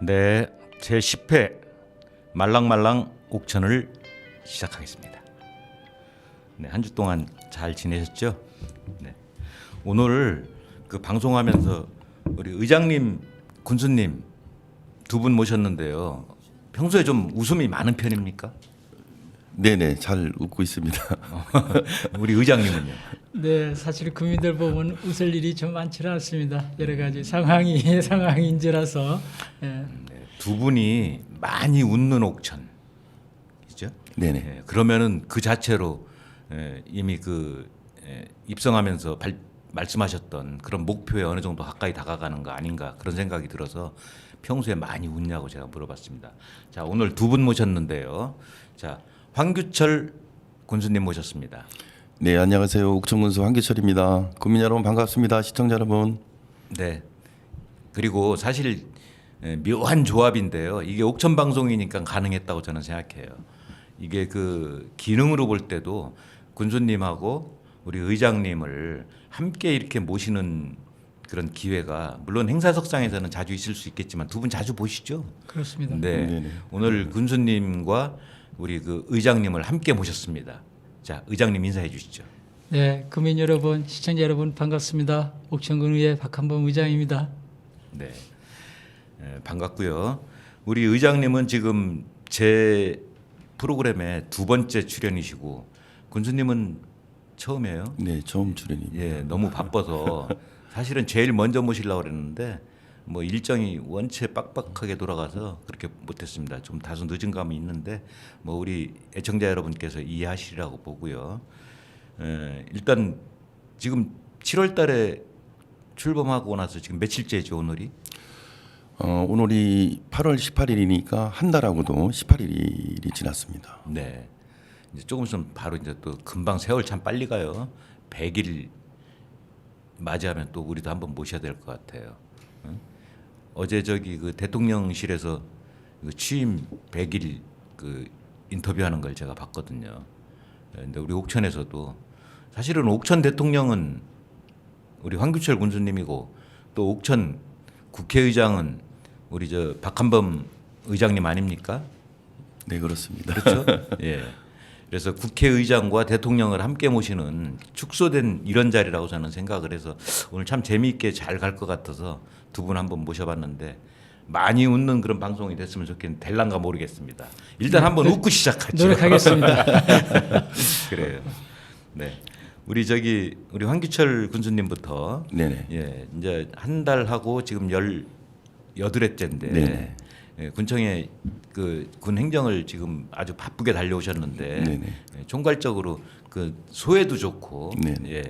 네, 제10회 말랑말랑 옥천을 시작하겠습니다. 네, 한 주 동안 잘 지내셨죠? 네. 오늘 그 방송하면서 우리 의장님, 군수님 두 분 모셨는데요. 평소에 좀 웃음이 많은 편입니까? 네네, 잘 웃고 있습니다. 우리 의장님은요? 네, 사실 국민들 보면 웃을 일이 좀 많지는 않습니다. 여러 가지 상황인지라서. 예. 네, 두 분이 많이 웃는 옥천이죠? 네네. 예, 그러면은 그 자체로 이미 입성하면서 말씀하셨던 그런 목표에 어느 정도 가까이 다가가는 거 아닌가 그런 생각이 들어서 평소에 많이 웃냐고 제가 물어봤습니다. 자, 오늘 두 분 모셨는데요. 자, 황규철 군수님 모셨습니다. 네, 안녕하세요. 옥천군수 황기철입니다. 국민 여러분 반갑습니다. 시청자 여러분. 네. 그리고 사실 묘한 조합인데요. 이게 옥천 방송이니까 가능했다고 저는 생각해요. 이게 그 기능으로 볼 때도 군수님하고 우리 의장님을 함께 이렇게 모시는 그런 기회가 물론 행사석상에서는 자주 있을 수 있겠지만 두 분 자주 보시죠? 그렇습니다. 네. 네네. 오늘 군수님과 우리 그 의장님을 함께 모셨습니다. 자, 의장님 인사해 주시죠. 네, 국민 여러분, 시청자 여러분 반갑습니다. 옥천군의회 박한범 의장입니다. 네. 반갑고요. 우리 의장님은 지금 제 프로그램에 두 번째 출연이시고 군수님은 처음이에요. 네, 처음 출연입니다. 예, 너무 바빠서 사실은 제일 먼저 모시려고 그랬는데 뭐 일정이 원체 빡빡하게 돌아가서 그렇게 못했습니다. 좀 다소 늦은 감이 있는데 뭐 우리 애청자 여러분께서 이해하시리라고 보고요. 일단 지금 7월달에 출범하고 나서 지금 며칠째죠 오늘이? 오늘이 8월 18일이니까 한 달하고도 18일이 지났습니다. 네. 이제 조금 있으면 바로 이제 또 금방 세월 참 빨리 가요. 100일 맞이하면 또 우리도 한번 모셔야 될 것 같아요. 응? 어제 저기 그 대통령실에서 그 취임 100일 그 인터뷰하는 걸 제가 봤거든요. 근데 우리 옥천에서도 사실은 옥천 대통령은 우리 황규철 군수님이고 또 옥천 국회의장은 우리 저 박한범 의장님 아닙니까? 네, 그렇습니다. 그렇죠? 예. 그래서 국회의장과 대통령을 함께 모시는 축소된 이런 자리라고 저는 생각을 해서 오늘 참 재미있게 잘 갈 것 같아서 두 분 한번 모셔봤는데 많이 웃는 그런 방송이 됐으면 좋겠는데 될란가 모르겠습니다. 일단 한번 웃고 시작하죠. 노력하겠습니다. 그래요. 네. 우리 황규철 군수님부터 네네. 예, 이제 한 달 하고 지금 18회째인데 네네. 예, 군청에 그 군 행정을 지금 아주 바쁘게 달려오셨는데 네네. 예, 총괄적으로 그 소회도 좋고 네네. 예,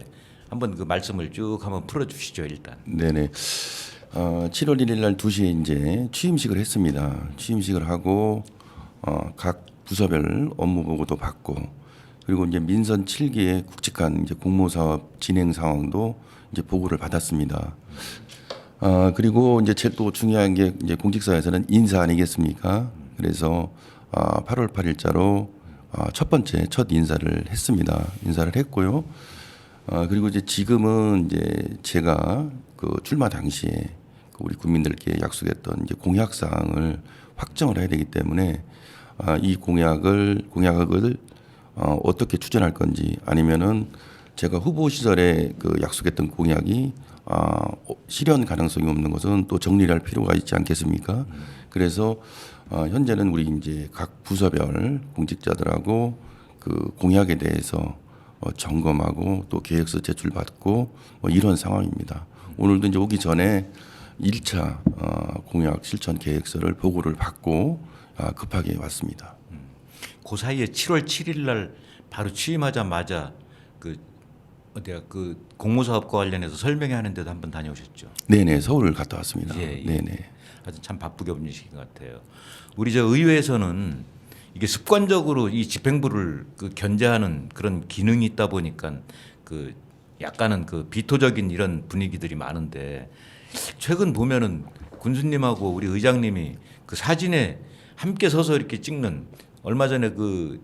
한번 그 말씀을 쭉 한번 풀어 주시죠 일단. 네네. 7월 1일 날 2시에 이제 취임식을 했습니다. 취임식을 하고 각 부서별 업무 보고도 받고 그리고 이제 민선 7기의 굵직한 이제 공모사업 진행 상황도 이제 보고를 받았습니다. 그리고 이제 제일 또 중요한 게 이제 공직사에서는 인사 아니겠습니까? 그래서 8월 8일자로 첫 인사를 했습니다. 인사를 했고요. 그리고 이제 지금은 이제 제가 그 출마 당시에 우리 국민들께 약속했던 이제 공약 사항을 확정을 해야 되기 때문에 이 공약을 어떻게 추진할 건지 아니면은 제가 후보 시절에 그 약속했던 공약이 실현 가능성이 없는 것은 또 정리를 할 필요가 있지 않겠습니까? 그래서 현재는 우리 이제 각 부서별 공직자들하고 그 공약에 대해서 점검하고 또 계획서 제출받고 뭐 이런 상황입니다. 오늘도 이제 오기 전에 1차 공약 실천 계획서를 보고를 받고 급하게 왔습니다. 그 사이에 7월 7일 날 바로 취임하자마자 그 공모사업과 관련해서 설명회 하는데도 한번 다녀오셨죠. 네네, 서울을 갔다 왔습니다. 예, 예. 네네. 아주 참 바쁘게 움직이신 것 같아요. 우리 저 의회에서는 이게 습관적으로 이 집행부를 그 견제하는 그런 기능이 있다 보니까 그 약간은 그 비토적인 이런 분위기들이 많은데 최근 보면은 군수님하고 우리 의장님이 그 사진에 함께 서서 이렇게 찍는 얼마 전에 그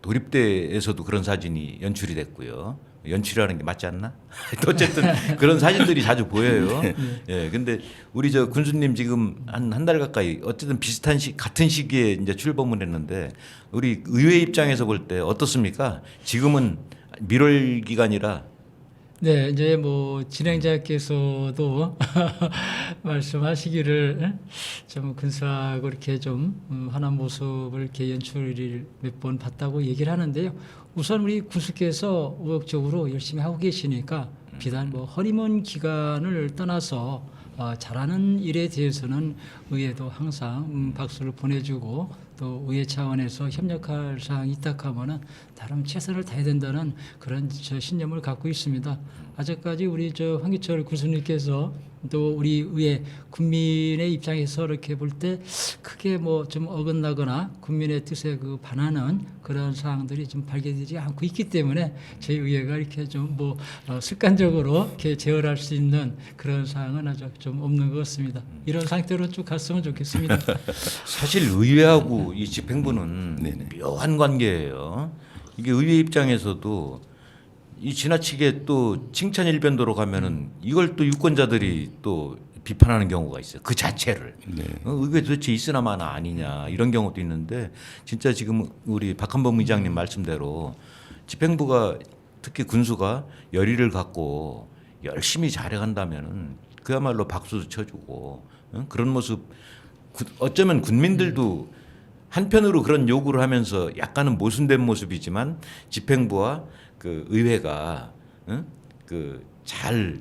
도립대에서도 그런 사진이 연출이 됐고요. 연출이라는 게 맞지 않나? 어쨌든 그런 사진들이 자주 보여요. 예, 근데 우리 저 군수님 지금 한 달 가까이 어쨌든 비슷한 같은 시기에 이제 출범을 했는데 우리 의회 입장에서 볼 때 어떻습니까? 지금은 밀월 기간이라 네, 이제 뭐 진행자께서도 말씀하시기를 좀 근사하고 이렇게 좀 환한 모습을 이렇게 연출을 몇 번 봤다고 얘기를 하는데요. 우선 우리 군수께서 의욕적으로 열심히 하고 계시니까 비단 뭐 허니문 기간을 떠나서 잘하는 일에 대해서는 의회도 항상 박수를 보내주고 또 의회 차원에서 협력할 사항이 있다 하면은 나름 최선을 다해야 된다는 그런 저 신념을 갖고 있습니다. 아직까지 우리 저 황기철 군수님께서 또 우리 의회 국민의 입장에서 이렇게 볼 때 크게 뭐 좀 어긋나거나 국민의 뜻에 그 반하는 그런 사항들이 좀 발견되지 않고 있기 때문에 저희 의회가 이렇게 좀 뭐 습관적으로 이렇게 제어할 수 있는 그런 사항은 아주 좀 없는 것 같습니다. 이런 상태로 쭉 갔으면 좋겠습니다. 사실 의회하고 이 집행부는 네네. 묘한 관계예요. 이게 의회 입장에서도 이 지나치게 또 칭찬 일변도로 가면은 이걸 또 유권자들이 또 비판하는 경우가 있어요. 그 자체를. 네. 이게 도대체 있으나 마나 아니냐 이런 경우도 있는데 진짜 지금 우리 박한범 의장님 말씀대로 집행부가 특히 군수가 열의를 갖고 열심히 잘해간다면은 그야말로 박수도 쳐주고 그런 모습 어쩌면 국민들도 한편으로 그런 요구를 하면서 약간은 모순된 모습이지만 집행부와 그 의회가 잘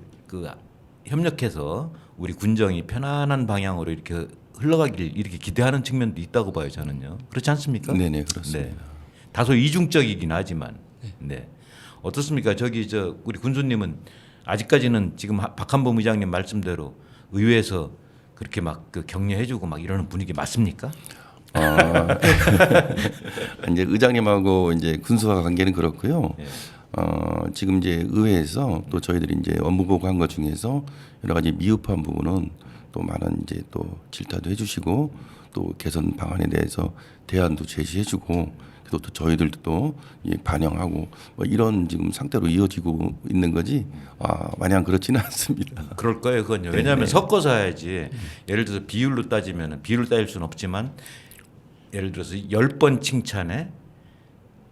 협력해서 우리 군정이 편안한 방향으로 이렇게 흘러가길 이렇게 기대하는 측면도 있다고 봐요 저는요. 그렇지 않습니까? 네네 그렇습니다. 네. 다소 이중적이긴 하지만 네. 어떻습니까? 저기 저 우리 군수님은 아직까지는 지금 박한범 의장님 말씀대로 의회에서 그렇게 막 그 격려해주고 막 이러는 분위기 맞습니까? 이제 의장님하고 이제 군수와 관계는 그렇고요. 예. 지금 이제 의회에서 또 저희들이 이제 업무 보고한 것 중에서 여러 가지 미흡한 부분은 또 많은 이제 또 질타도 해주시고 또 개선 방안에 대해서 대안도 제시해주고 또 저희들도 또 반영하고 뭐 이런 지금 상태로 이어지고 있는 거지 마냥 그렇지는 않습니다. 그럴 거예요, 그건요. 왜냐하면 섞어서 해야지. 예를 들어서 비율로 따지면 비율로 따질 수는 없지만 예를 들어서 10번 칭찬에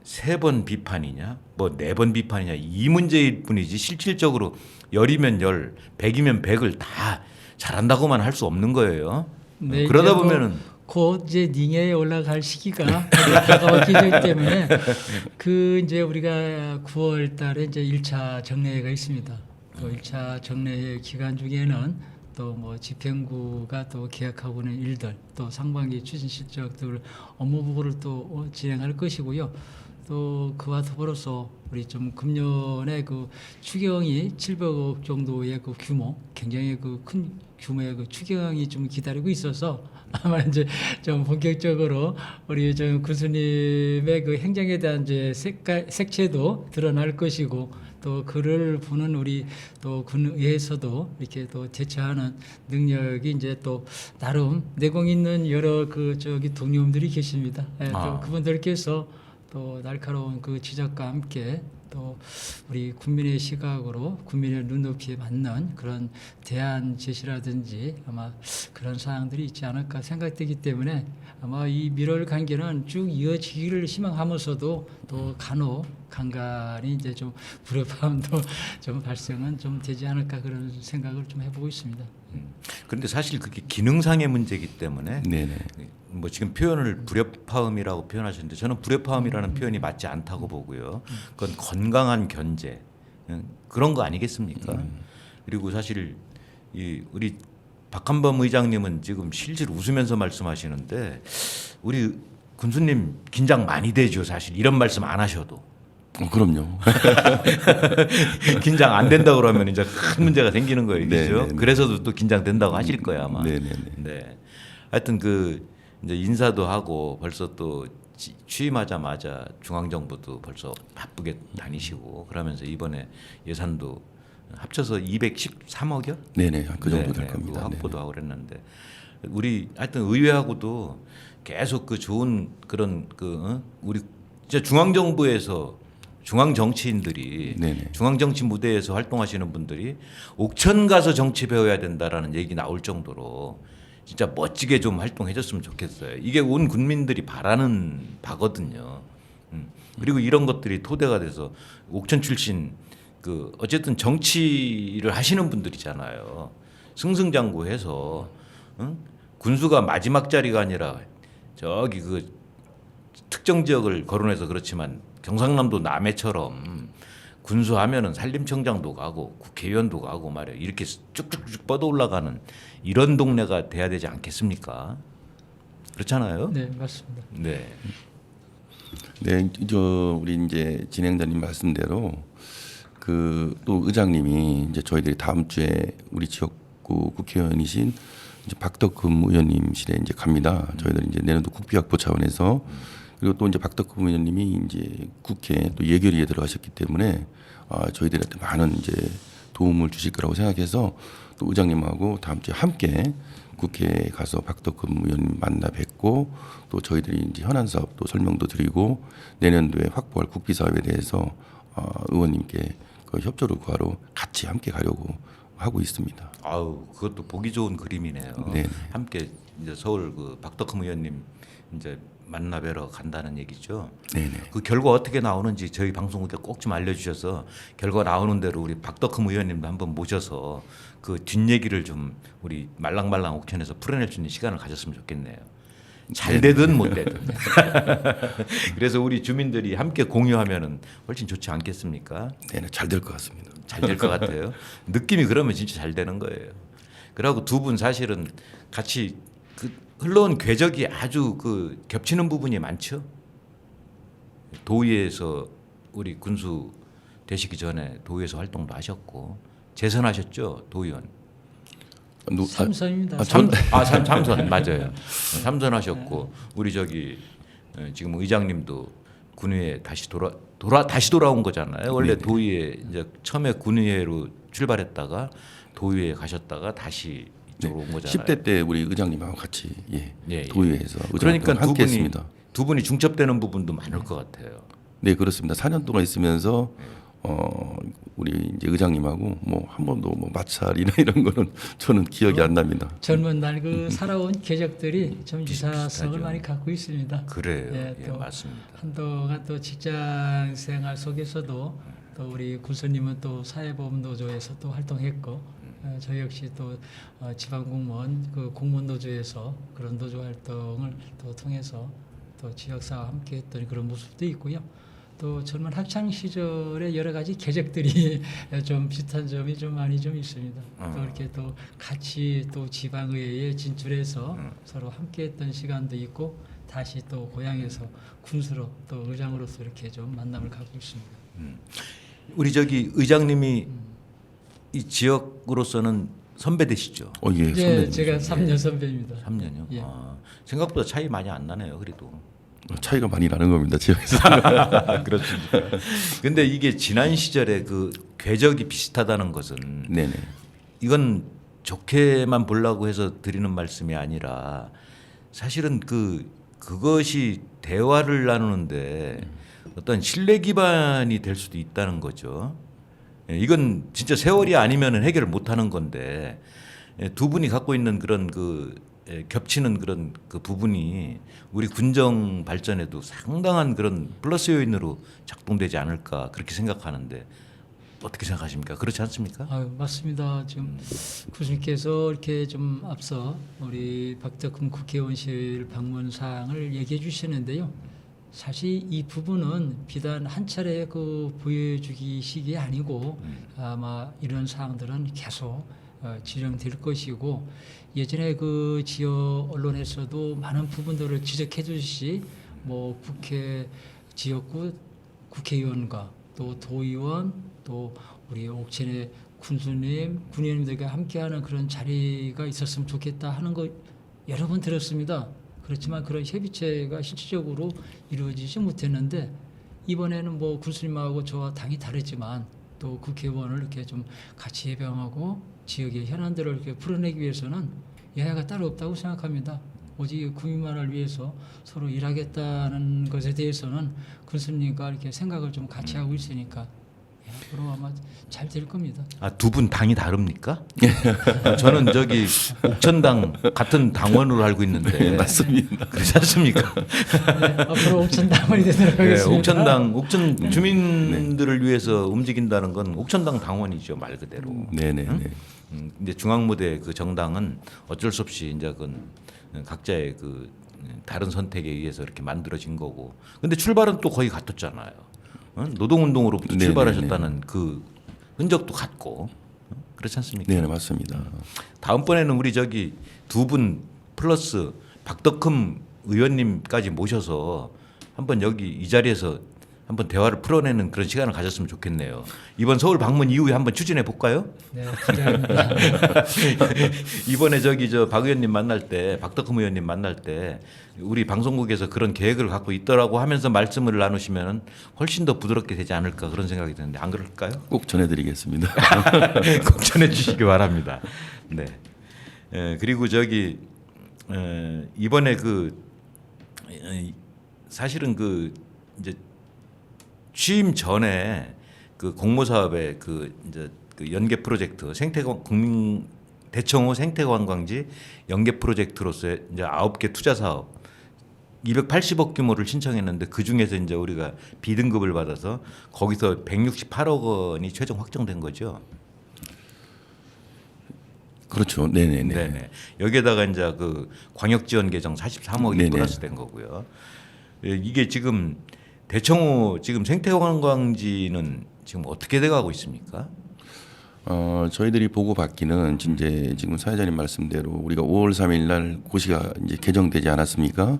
3번 비판이냐, 뭐 4번 비판이냐 이 문제일 뿐이지 실질적으로 10이면 10, 100이면 100을 다 잘한다고만 할 수 없는 거예요. 네, 그러다 이제 뭐 보면은 곧 이제 닝에 올라갈 시기가 다가왔기 때문에 그 이제 우리가 9월 달에 이제 1차 정례회가 있습니다. 또 1차 정례회 기간 중에는 또 뭐 집행부가 또 계획하고 있는 일들 또 상반기 추진 실적들 업무 보고를 또 진행할 것이고요. 또 그와 더불어서 우리 좀 금년에 그 추경이 700억 정도의 그 규모, 굉장히 그 큰 규모의 그 추경이 좀 기다리고 있어서 아마 이제 좀 본격적으로 우리 좀 군수님의 그 행정에 대한 이제 색채도 드러날 것이고 또 그를 보는 우리 또 군의회에서도 이렇게 또 대처하는 능력이 이제 또 나름 내공 있는 여러 그 저기 동료들이 계십니다. 예, 또 그분들께서 또 날카로운 그 지적과 함께 또 우리 국민의 시각으로 국민의 눈높이에 맞는 그런 대안 제시라든지 아마 그런 사항들이 있지 않을까 생각되기 때문에 아마 이 밀월 관계는 쭉 이어지기를 희망하면서도 또 간혹 간간히 이제 좀 불협화음도 좀 발생은 좀 되지 않을까 그런 생각을 좀 해보고 있습니다. 그런데 사실 그게 기능상의 문제이기 때문에 네네. 뭐 지금 표현을 불협화음이라고 표현하셨는데 저는 불협화음이라는 표현이 맞지 않다고 보고요. 그건 건강한 견제 그런 거 아니겠습니까? 그리고 사실 이 우리 박한범 의장님은 지금 실제로 웃으면서 말씀하시는데 우리 군수님 긴장 많이 되죠. 사실 이런 말씀 안 하셔도. 그럼요. 긴장 안 된다 그러면 이제 큰 문제가 생기는 거예요, 그렇죠? 네네네. 그래서도 또 긴장된다고 하실 거야 아마. 네네네. 네. 하여튼 그 이제 인사도 하고 벌써 또 취임하자마자 중앙정부도 벌써 바쁘게 다니시고 그러면서 이번에 예산도 합쳐서 213억이요? 네네. 그 정도 될 네, 겁니다. 그 확보도 네네. 하고 그랬는데 우리 하여튼 의회하고도 계속 그 좋은 그런 우리 진짜 중앙정부에서 중앙 정치인들이 네네. 중앙 정치 무대에서 활동하시는 분들이 옥천 가서 정치 배워야 된다라는 얘기 나올 정도로 진짜 멋지게 좀 활동해줬으면 좋겠어요. 이게 온 국민들이 바라는 바거든요. 그리고 이런 것들이 토대가 돼서 옥천 출신 그 어쨌든 정치를 하시는 분들이잖아요. 승승장구해서 군수가 마지막 자리가 아니라 저기 그 특정 지역을 거론해서 그렇지만 경상남도 남해처럼 군수하면은 산림청장도 가고 국회의원도 가고 말이야 이렇게 쭉쭉쭉 뻗어 올라가는 이런 동네가 돼야 되지 않겠습니까? 그렇잖아요. 네, 맞습니다. 네. 네, 우리 이제 진행자님 말씀대로 그 또 의장님이 이제 저희들이 다음 주에 우리 지역구 국회의원이신 이제 박덕흠 의원님실에 이제 갑니다. 저희들이 이제 내년도 국비 확보 차원에서 그리고 또 이제 박덕흠 의원님이 이제 국회 또 예결위에 들어가셨기 때문에 저희들한테 많은 이제 도움을 주실 거라고 생각해서 또 의장님하고 다음 주에 함께 국회에 가서 박덕흠 의원님 만나 뵙고 또 저희들이 이제 현안 사업도 설명도 드리고 내년도에 확보할 국비 사업에 대해서 의원님께 그 협조를 구하러 같이 함께 가려고 하고 있습니다. 아우 그것도 보기 좋은 그림이네요. 네. 함께 이제 서울 그 박덕흠 의원님 이제 만나 뵈러 간다는 얘기죠. 네네. 그 결과 어떻게 나오는지 저희 방송국에 꼭 좀 알려주셔서 결과 나오는 대로 우리 박덕흠 의원님도 한번 모셔서 그 뒷얘기를 좀 우리 말랑말랑 옥천에서 풀어낼 수 있는 시간을 가졌으면 좋겠네요. 잘 되든 못 되든. 그래서 우리 주민들이 함께 공유하면은 훨씬 좋지 않겠습니까? 네네, 잘 될 것 같습니다. 잘 될 것 같아요. 느낌이 그러면 진짜 잘 되는 거예요. 그리고 두 분 사실은 같이 그 흘러온 궤적이 아주 그 겹치는 부분이 많죠. 도의회에서 우리 군수 되시기 전에 도의회에서 활동도 하셨고 재선하셨죠 도의원. 삼선입니다. 삼선 맞아요. 삼선하셨고 우리 저기 지금 의장님도 군의회 다시 돌아온 거잖아요. 원래 네네. 도의회 이제 처음에 군의회로 출발했다가 도의회에 가셨다가 다시 이쪽으로 온 거잖아요. 10대 때 우리 의장님하고 같이 예. 도의회에서 그러니까 의장님하고 함께 했습니다. 두 분이 중첩되는 부분도 많을 것 같아요. 네, 그렇습니다. 4년 동안 있으면서 우리 이제 의장님하고 뭐 한 번도 뭐 마찰이나 이런 거는 저는 기억이 안 납니다. 젊은 날 그 살아온 궤적들이 좀 유사성을 비슷하죠. 많이 갖고 있습니다. 그래요. 예, 예, 또 맞습니다. 한동안 또 직장 생활 속에서도 또 우리 군수님은 또 사회보험노조에서 또 활동했고 저 역시 또 지방공무원 그 공무원노조에서 그런 노조 활동을 또 통해서 또 지역사와 함께했던 그런 모습도 있고요. 또 젊은 학창 시절에 여러 가지 궤적들이 좀 비슷한 점이 좀 많이 좀 있습니다. 또 이렇게 또 같이 또 지방의회에 진출해서 서로 함께했던 시간도 있고 다시 또 고향에서 군수로 또 의장으로서 이렇게 좀 만남을 갖고 있습니다. 우리 저기 의장님이 이 지역으로서는 선배 되시죠? 예, 예, 선배님. 제가 3년 선배입니다. 3년요? 예. 생각보다 차이 많이 안 나네요. 그래도. 차이가 많이 나는 겁니다. 지역에서. 그렇습니까? 근데 이게 지난 시절에 그 궤적이 비슷하다는 것은 네네. 이건 좋게만 보려고 해서 드리는 말씀이 아니라 사실은 그것이 대화를 나누는데 어떤 신뢰 기반이 될 수도 있다는 거죠. 예, 이건 진짜 세월이 아니면 해결을 못하는 건데 두 분이 갖고 있는 그런 겹치는 그런 그 부분이 우리 군정 발전에도 상당한 그런 플러스 요인으로 작동되지 않을까 그렇게 생각하는데 어떻게 생각하십니까? 그렇지 않습니까? 맞습니다. 지금 교수님께서 이렇게 좀 앞서 우리 박덕흠 국회의원실 방문 사항을 얘기해 주시는데요. 사실 이 부분은 비단 한 차례 그 보여주기식이 아니고 아마 이런 사항들은 계속 진행될 것이고 예전에 그 지역 언론에서도 많은 부분들을 지적해 주시지 뭐 국회 지역구 국회의원과 또 도의원 또 우리 옥천의 군수님 군의원님들과 함께하는 그런 자리가 있었으면 좋겠다 하는 거 여러 번 들었습니다. 그렇지만 그런 협의체가 실질적으로 이루어지지 못했는데 이번에는 뭐 군수님하고 저와 당이 다르지만 또 국회의원을 이렇게 좀 같이 예방하고 지역의 현안들을 이렇게 풀어내기 위해서는 여야가 따로 없다고 생각합니다. 오직 국민만을 위해서 서로 일하겠다는 것에 대해서는 군수님과 이렇게 생각을 좀 같이 하고 있으니까 앞으로 아마 잘 될 겁니다. 아, 두 분 당이 다릅니까? 저는 저기 옥천당 같은 당원으로 알고 있는데 네, 맞습니다. 그렇지 않습니까? 네, 앞으로 옥천당원이 되도록 네, 하겠습니다. 옥천 주민들을 위해서 움직인다는 건 옥천당 당원이죠, 말 그대로. 네네네. 이제 중앙무대 그 정당은 어쩔 수 없이 이제 그 각자의 그 다른 선택에 의해서 이렇게 만들어진 거고. 근데 출발은 또 거의 같았잖아요. 노동운동으로부터 네네네. 출발하셨다는 그 흔적도 같고. 그렇지 않습니까? 네, 맞습니다. 다음번에는 우리 저기 두 분 플러스 박덕흠 의원님까지 모셔서 한번 여기 이 자리에서 한번 대화를 풀어내는 그런 시간을 가졌으면 좋겠네요. 이번 서울 방문 이후에 한번 추진해 볼까요? 네, 기대합니다. 이번에 저기 저 박 의원님 만날 때, 박덕흠 의원님 만날 때 우리 방송국에서 그런 계획을 갖고 있더라고 하면서 말씀을 나누시면 훨씬 더 부드럽게 되지 않을까 그런 생각이 드는데 안 그럴까요? 꼭 전해드리겠습니다. 꼭 전해주시기 바랍니다. 네. 그리고 저기 이번에 그 사실은 그 이제 취임 전에 그 공모 사업에 그 이제 그 연계 프로젝트 국민 대청호 생태관광지 연계 프로젝트로서의 이제 9개 투자 사업 280억 규모를 신청했는데 그 중에서 이제 우리가 B등급을 받아서 거기서 168억 원이 최종 확정된 거죠. 그렇죠. 네네네. 네네. 여기에다가 이제 그 광역 지원 계정 43억이 네네. 플러스된 거고요. 이게 지금 대청호 지금 생태관광지는 지금 어떻게 돼가고 있습니까? 저희들이 보고 받기는 이제 지금 사회자님 말씀대로 우리가 5월 3일 날 고시가 이제 개정되지 않았습니까?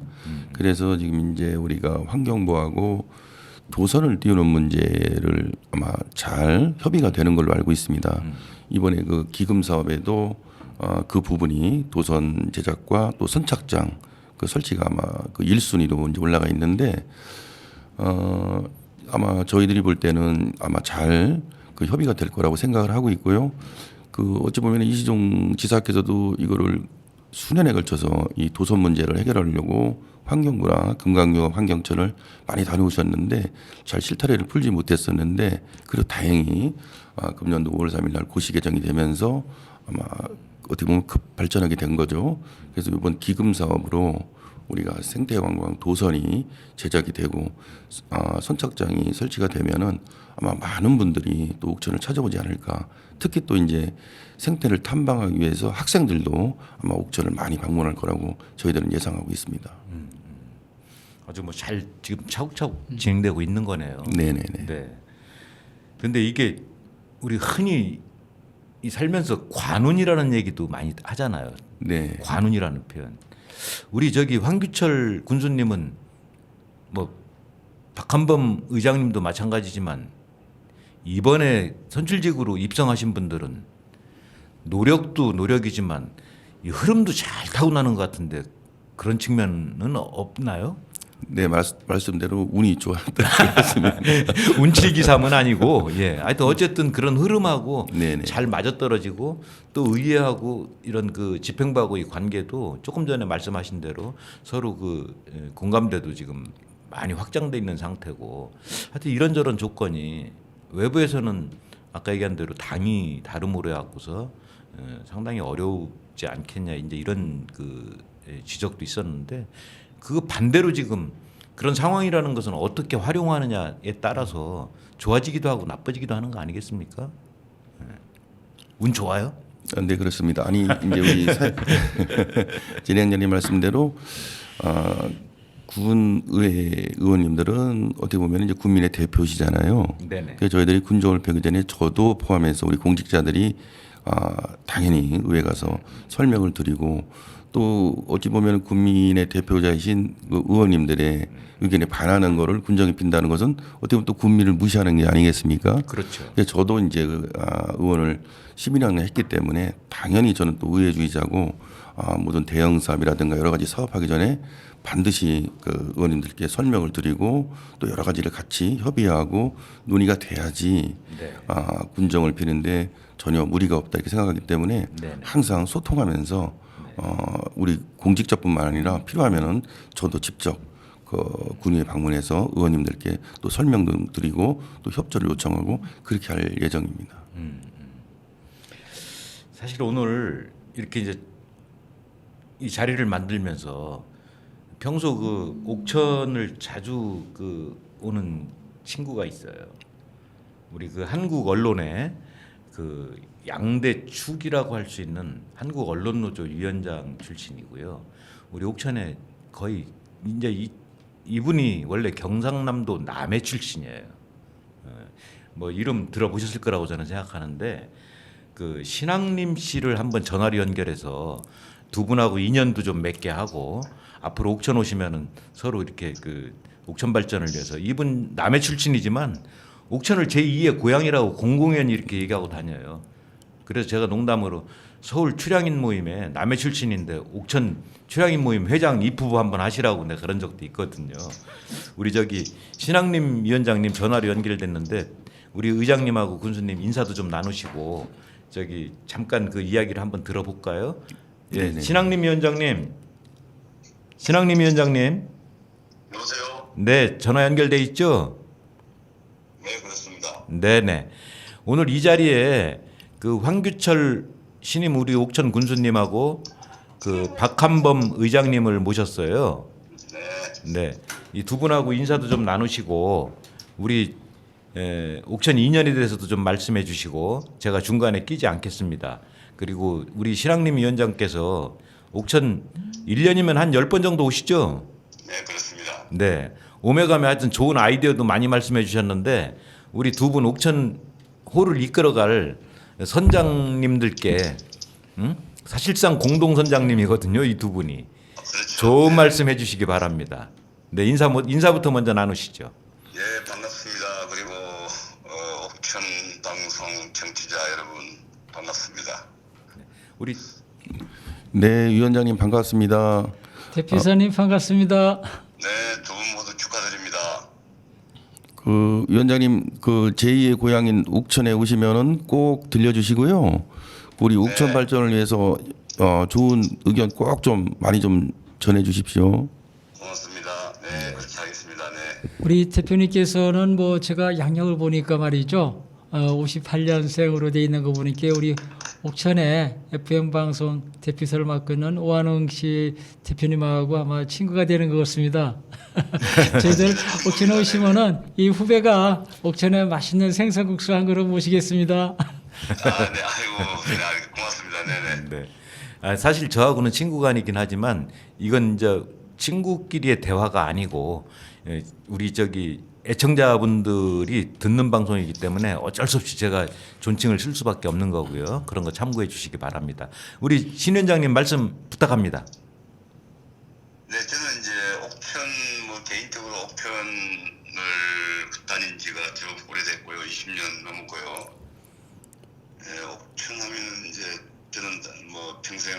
그래서 지금 이제 우리가 환경부하고 도선을 띄우는 문제를 아마 잘 협의가 되는 걸로 알고 있습니다. 이번에 그 기금 사업에도 그 부분이 도선 제작과 또 선착장 그 설치가 아마 그 1순위로 이제 올라가 있는데 아마 저희들이 볼 때는 아마 잘 그 협의가 될 거라고 생각을 하고 있고요. 그 어찌 보면 이시종 지사께서도 이거를 수년에 걸쳐서 이 도선 문제를 해결하려고 환경부나 금강유업 환경청을 많이 다녀오셨는데 잘 실타래를 풀지 못했었는데 그래도 다행히 금년도 5월 3일 날 고시 개정이 되면서 아마 어떻게 보면 급 발전하게 된 거죠. 그래서 이번 기금 사업으로 우리가 생태관광 도선이 제작이 되고 선착장이 설치가 되면은 아마 많은 분들이 또 옥천을 찾아오지 않을까. 특히 또 이제 생태를 탐방하기 위해서 학생들도 아마 옥천을 많이 방문할 거라고 저희들은 예상하고 있습니다. 아주 뭐 잘 지금 차곡차곡 진행되고 있는 거네요. 네네네. 네. 근데 이게 우리 흔히 이 살면서 관운이라는 얘기도 많이 하잖아요. 네. 관운이라는 표현. 우리 저기 황규철 군수님은 뭐 박한범 의장님도 마찬가지지만 이번에 선출직으로 입성하신 분들은 노력도 노력이지만 이 흐름도 잘 타고나는 것 같은데 그런 측면은 없나요? 네, 말씀대로 운이 좋았다는 말씀입니다. 운칠기삼은 아니고 예. 하여튼 어쨌든 그런 흐름하고 네네. 잘 맞아떨어지고 또 의회하고 이런 그 집행부하고의 관계도 조금 전에 말씀하신 대로 서로 그 공감대도 지금 많이 확장돼 있는 상태고 하여튼 이런저런 조건이 외부에서는 아까 얘기한 대로 당이 다름으로 해갖고서 상당히 어렵지 않겠냐 이제 이런 그 지적도 있었는데 그 반대로 지금 그런 상황이라는 것은 어떻게 활용하느냐에 따라서 좋아지기도 하고 나빠지기도 하는 거 아니겠습니까? 운 좋아요? 네, 그렇습니다. 아니 이제 우리 진행자님 말씀대로 군 의회 의원님들은 어떻게 보면 이제 국민의 대표시잖아요. 네네. 그래서 저희들이 군종을 펴기 전에 저도 포함해서 우리 공직자들이 당연히 의회 가서 설명을 드리고 또 어찌 보면 국민의 대표자이신 그 의원님들의 의견에 반하는 거를 군정이 핀다는 것은 어떻게 보면 또 국민을 무시하는 게 아니겠습니까? 그렇죠. 그래서 저도 이제 의원을 11년 했기 때문에 당연히 저는 또 의회주의자고 모든 대형 사업이라든가 여러 가지 사업하기 전에 반드시 그 의원님들께 설명을 드리고 또 여러 가지를 같이 협의하고 논의가 돼야지 네. 군정을 피는데 전혀 무리가 없다 이렇게 생각하기 때문에 네네. 항상 소통하면서 우리 공직자뿐만 아니라 필요하면은 저도 직접 그 군위에 방문해서 의원님들께 또 설명도 드리고 또 협조를 요청하고 그렇게 할 예정입니다. 사실 오늘 이렇게 이제 이 자리를 만들면서 평소 그 옥천을 자주 그 오는 친구가 있어요. 우리 그 한국 언론의 그 양대 축이라고 할 수 있는 한국 언론노조 위원장 출신이고요. 우리 옥천에 거의 이제 이분이 원래 경상남도 남해 출신이에요. 뭐 이름 들어보셨을 거라고 저는 생각하는데 그 신앙림 씨를 한번 전화로 연결해서 두 분하고 인연도 좀 맺게 하고 앞으로 옥천 오시면은 서로 이렇게 그 옥천 발전을 위해서 이분 남해 출신이지만 옥천을 제2의 고향이라고 공공연히 이렇게 얘기하고 다녀요. 그래서 제가 농담으로 서울 출향인 모임에 남해 출신인데 옥천 출향인 모임 회장 입후보 한번 하시라고 내가 그런 적도 있거든요. 우리 저기 신앙림 위원장님 전화로 연결됐는데 우리 의장님하고 군수님 인사도 좀 나누시고 저기 잠깐 그 이야기를 한번 들어볼까요? 예, 네네. 신앙림 위원장님. 여보세요? 네, 전화 연결돼 있죠? 네, 그렇습니다. 네네. 오늘 이 자리에 그 황규철 신임 우리 옥천 군수님하고 그 박한범 의장님을 모셨어요. 네, 네, 이 두 분하고 인사도 좀 나누시고 우리 옥천 인연에 대해서도 좀 말씀해 주시고 제가 중간에 끼지 않겠습니다. 그리고 우리 신앙림 위원장께서 옥천 1년이면 한 10번 정도 오시죠? 네, 그렇습니다. 네. 오메가메 하여튼 좋은 아이디어도 많이 말씀해 주셨는데 우리 두 분 옥천 호를 이끌어갈 선장님들께 사실상 공동 선장님이거든요. 이 두 분이. 그렇죠. 좋은 말씀해 주시기 바랍니다. 네, 인사부터 먼저 나누시죠. 예, 반갑습니다. 그리고 옥천 방송 청취자 여러분 반갑습니다. 우리 네, 위원장님 반갑습니다. 대표이사님 반갑습니다. 네, 두 분 모두 축하드립니다. 그 위원장님 그 제2의 고향인 옥천에 오시면은 꼭 들려주시고요. 우리 옥천 발전을 위해서 좋은 의견 꼭 좀 많이 좀 전해주십시오. 고맙습니다. 네, 그렇게 하겠습니다. 네. 우리 대표님께서는 뭐 제가 양력을 보니까 말이죠. 58년생으로 돼 있는 거 보니까 우리 옥천에 FM 방송 대표사를 맡고 있는 오한웅 씨 대표님하고 아마 친구가 되는 것 같습니다. 저희들 옥천에 오시면은 이 후배가 옥천에 맛있는 생선국수 한 그릇 모시겠습니다. 아, 네, 아이고, 네, 고맙습니다. 네, 네. 네. 아, 사실 저하고는 친구간이긴 하지만 이건 이제 친구끼리의 대화가 아니고 우리 저기 애청자분들이 듣는 방송이기 때문에 어쩔 수 없이 제가 존칭을 쓸 수밖에 없는 거고요. 그런 거 참고해 주시기 바랍니다. 우리 신 위원장님 말씀 부탁합니다. 네, 저는 이제 옥천 뭐 개인적으로 옥천을 다닌 지가 좀 오래됐고요. 20년 넘었고요. 네, 옥천 하면은 이제 저는 뭐 평생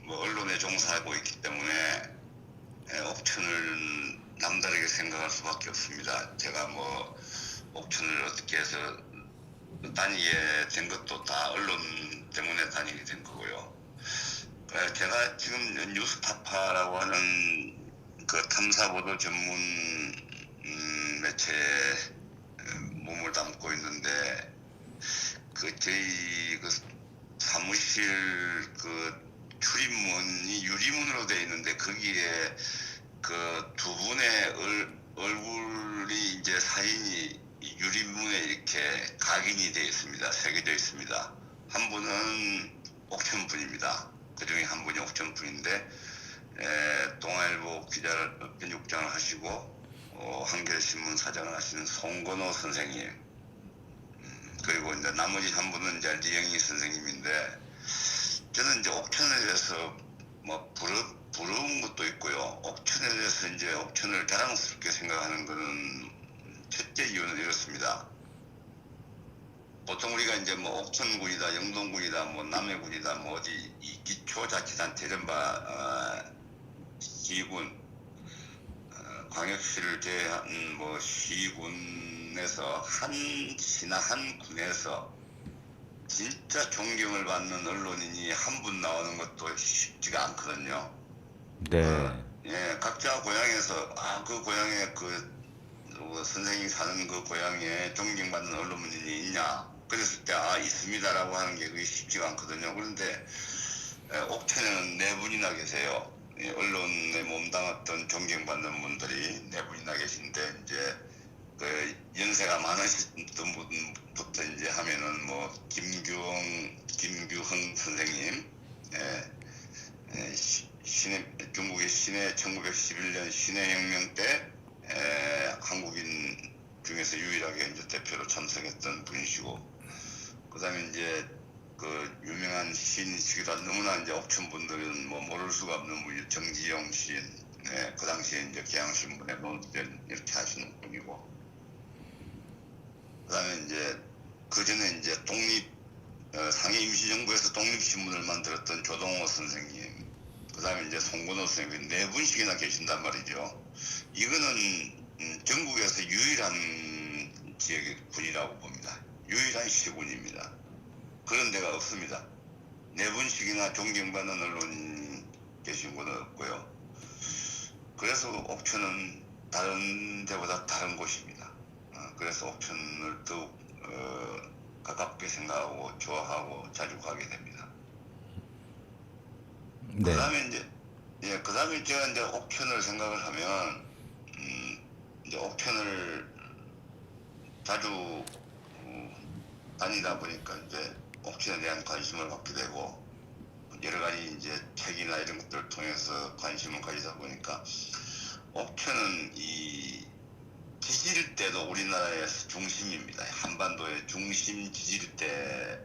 뭐 언론에 종사하고 있기 때문에 옥천을 남다르게 생각할 수밖에 없습니다. 제가 뭐 옥천을 어떻게 해서 다니게 된 것도 다 언론 때문에 다니게 된 거고요. 제가 지금 뉴스타파라고 하는 그 탐사보도 전문 매체에 몸을 담고 있는데 그 저희 그 사무실 그 출입문이 유리문으로 되어 있는데 거기에 그 두 분의 얼굴이 이제 사인이 유리문에 이렇게 각인이 되어 있습니다. 새겨져 있습니다. 한 분은 옥천 분입니다. 그 중에 한 분이 옥천 분인데 동아일보 기자를 편집장을 하시고 한겨레신문 사장을 하시는 송건호 선생님 그리고 이제 나머지 한 분은 이제 리영희 선생님인데 저는 이제 옥천에 대해서 뭐 부러운 것도 있고요. 옥천에 대해서 이제 옥천을 자랑스럽게 생각하는 것은 첫째 이유는 이렇습니다. 보통 우리가 이제 뭐 옥천군이다, 영동군이다, 뭐 남해군이다, 뭐 어디 이 기초자치단체 이른바 시군, 광역시를 제외한 뭐 시군에서 한 시나 한 군에서 진짜 존경을 받는 언론인이 한 분 나오는 것도 쉽지가 않거든요. 네. 예, 각자 고향에서 그 고향에 선생님이 사는 그 고향에 존경받는 언론인이 있냐? 그랬을 때 있습니다라고 하는 게 그게 쉽지가 않거든요. 그런데 옥천에는 4분이나 계세요. 언론에 몸담았던 존경받는 분들이 4분이나 계신데 이제 그 연세가 많으셨던 분부터 이제 하면은 뭐 김규흥 선생님, 중국의 신해 1911년 신해혁명 때 한국인 중에서 유일하게 이제 대표로 참석했던 분이시고, 그다음에 이제 그 유명한 시인이시기라 너무나 이제 옥천 분들은 뭐 모를 수가 없는 분이 정지영 시인, 그 당시에 이제 경향신문에 논된 이렇게 하시는 분이고, 그다음에 이제 그 전에 이제 상해 임시정부에서 독립신문을 만들었던 조동호 선생님, 그다음에 이제 송건호 선생님 4분씩이나 계신단 말이죠. 이거는 전국에서 유일한 지역의 군이라고 봅니다. 유일한 시군입니다. 그런 데가 없습니다. 4분씩이나 존경받는 언론인 계신 곳은 없고요. 그래서 옥천은 다른 데보다 다른 곳입니다. 그래서 옥천을 더욱 가깝게 생각하고 좋아하고 자주 가게 됩니다. 네. 그다음에 제가 이제 옥천을 생각을 하면 이제 옥천을 자주 다니다 보니까 이제 옥천에 대한 관심을 갖게 되고, 여러 가지 이제 책이나 이런 것들을 통해서 관심을 가지다 보니까 옥천은 이 지질대도 우리나라에서 중심입니다. 한반도의 중심 지질대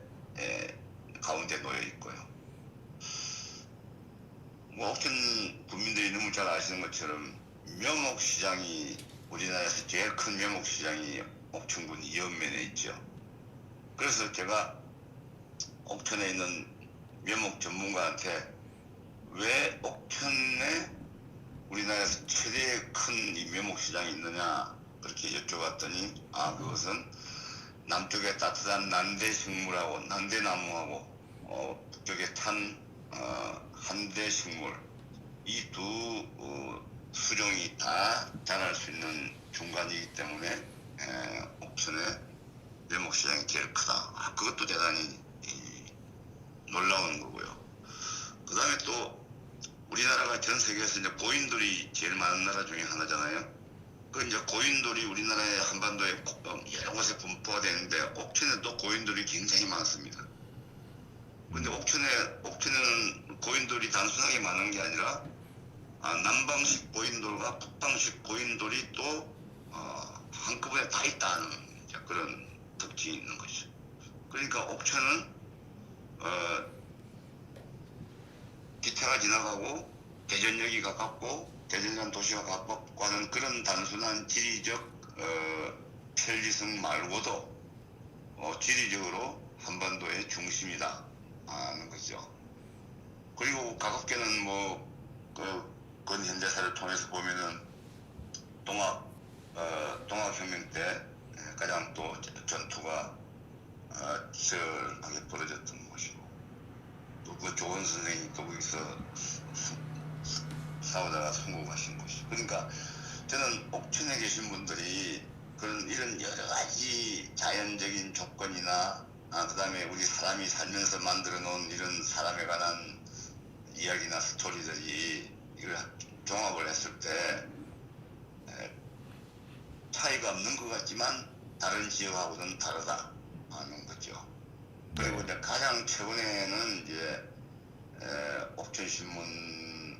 가운데 놓여 있고요. 뭐 옥천 국민들이 너무 잘 아시는 것처럼 묘목시장이 우리나라에서 제일 큰 묘목시장이 옥천군 이연면에 있죠. 그래서 제가 옥천에 있는 묘목 전문가한테 왜 옥천에 우리나라에서 최대의 큰 이 묘목시장이 있느냐 그렇게 여쭤봤더니 그것은 남쪽에 따뜻한 난대식물하고 난대나무하고 북쪽에 탄 한대식물, 이 두 수종이 다 자랄 수 있는 중간이기 때문에 옥천의 묘목시장이 제일 크다. 그것도 대단히 놀라운 거고요. 그 다음에 또 우리나라가 전 세계에서 이제 고인돌이 제일 많은 나라 중에 하나잖아요. 그 이제 고인돌이 우리나라의 한반도에 여러 곳에 분포가 되는데 옥천에도 고인돌이 굉장히 많습니다. 근데 옥천에는 고인돌이 단순하게 많은 게 아니라 남방식 고인돌과 북방식 고인돌이 또 한꺼번에 다 있다는 그런 특징이 있는 거죠. 그러니까 옥천은 기차가 지나가고 대전역이 가깝고 대전이라는 도시가 가깝고 하는 그런 단순한 지리적 편리성 말고도 지리적으로 한반도의 중심이다 하는 거죠. 그리고 가깝게는 그 현대사를 통해서 보면은 동학혁명 때 가장 또 전투가 치열하게 벌어졌던 곳이고, 또 그 조원 선생님이 또 거기서 싸우다가 성공하신 곳이. 그러니까 저는 옥천에 계신 분들이 이런 여러 가지 자연적인 조건이나 그다음에 우리 사람이 살면서 만들어 놓은 이런 사람에 관한 이야기나 스토리들이 이걸 종합을 했을 때 차이가 없는 것 같지만 다른 지역하고는 다르다 하는 거죠. 그리고 이제 가장 최근에는 이제 옥천신문을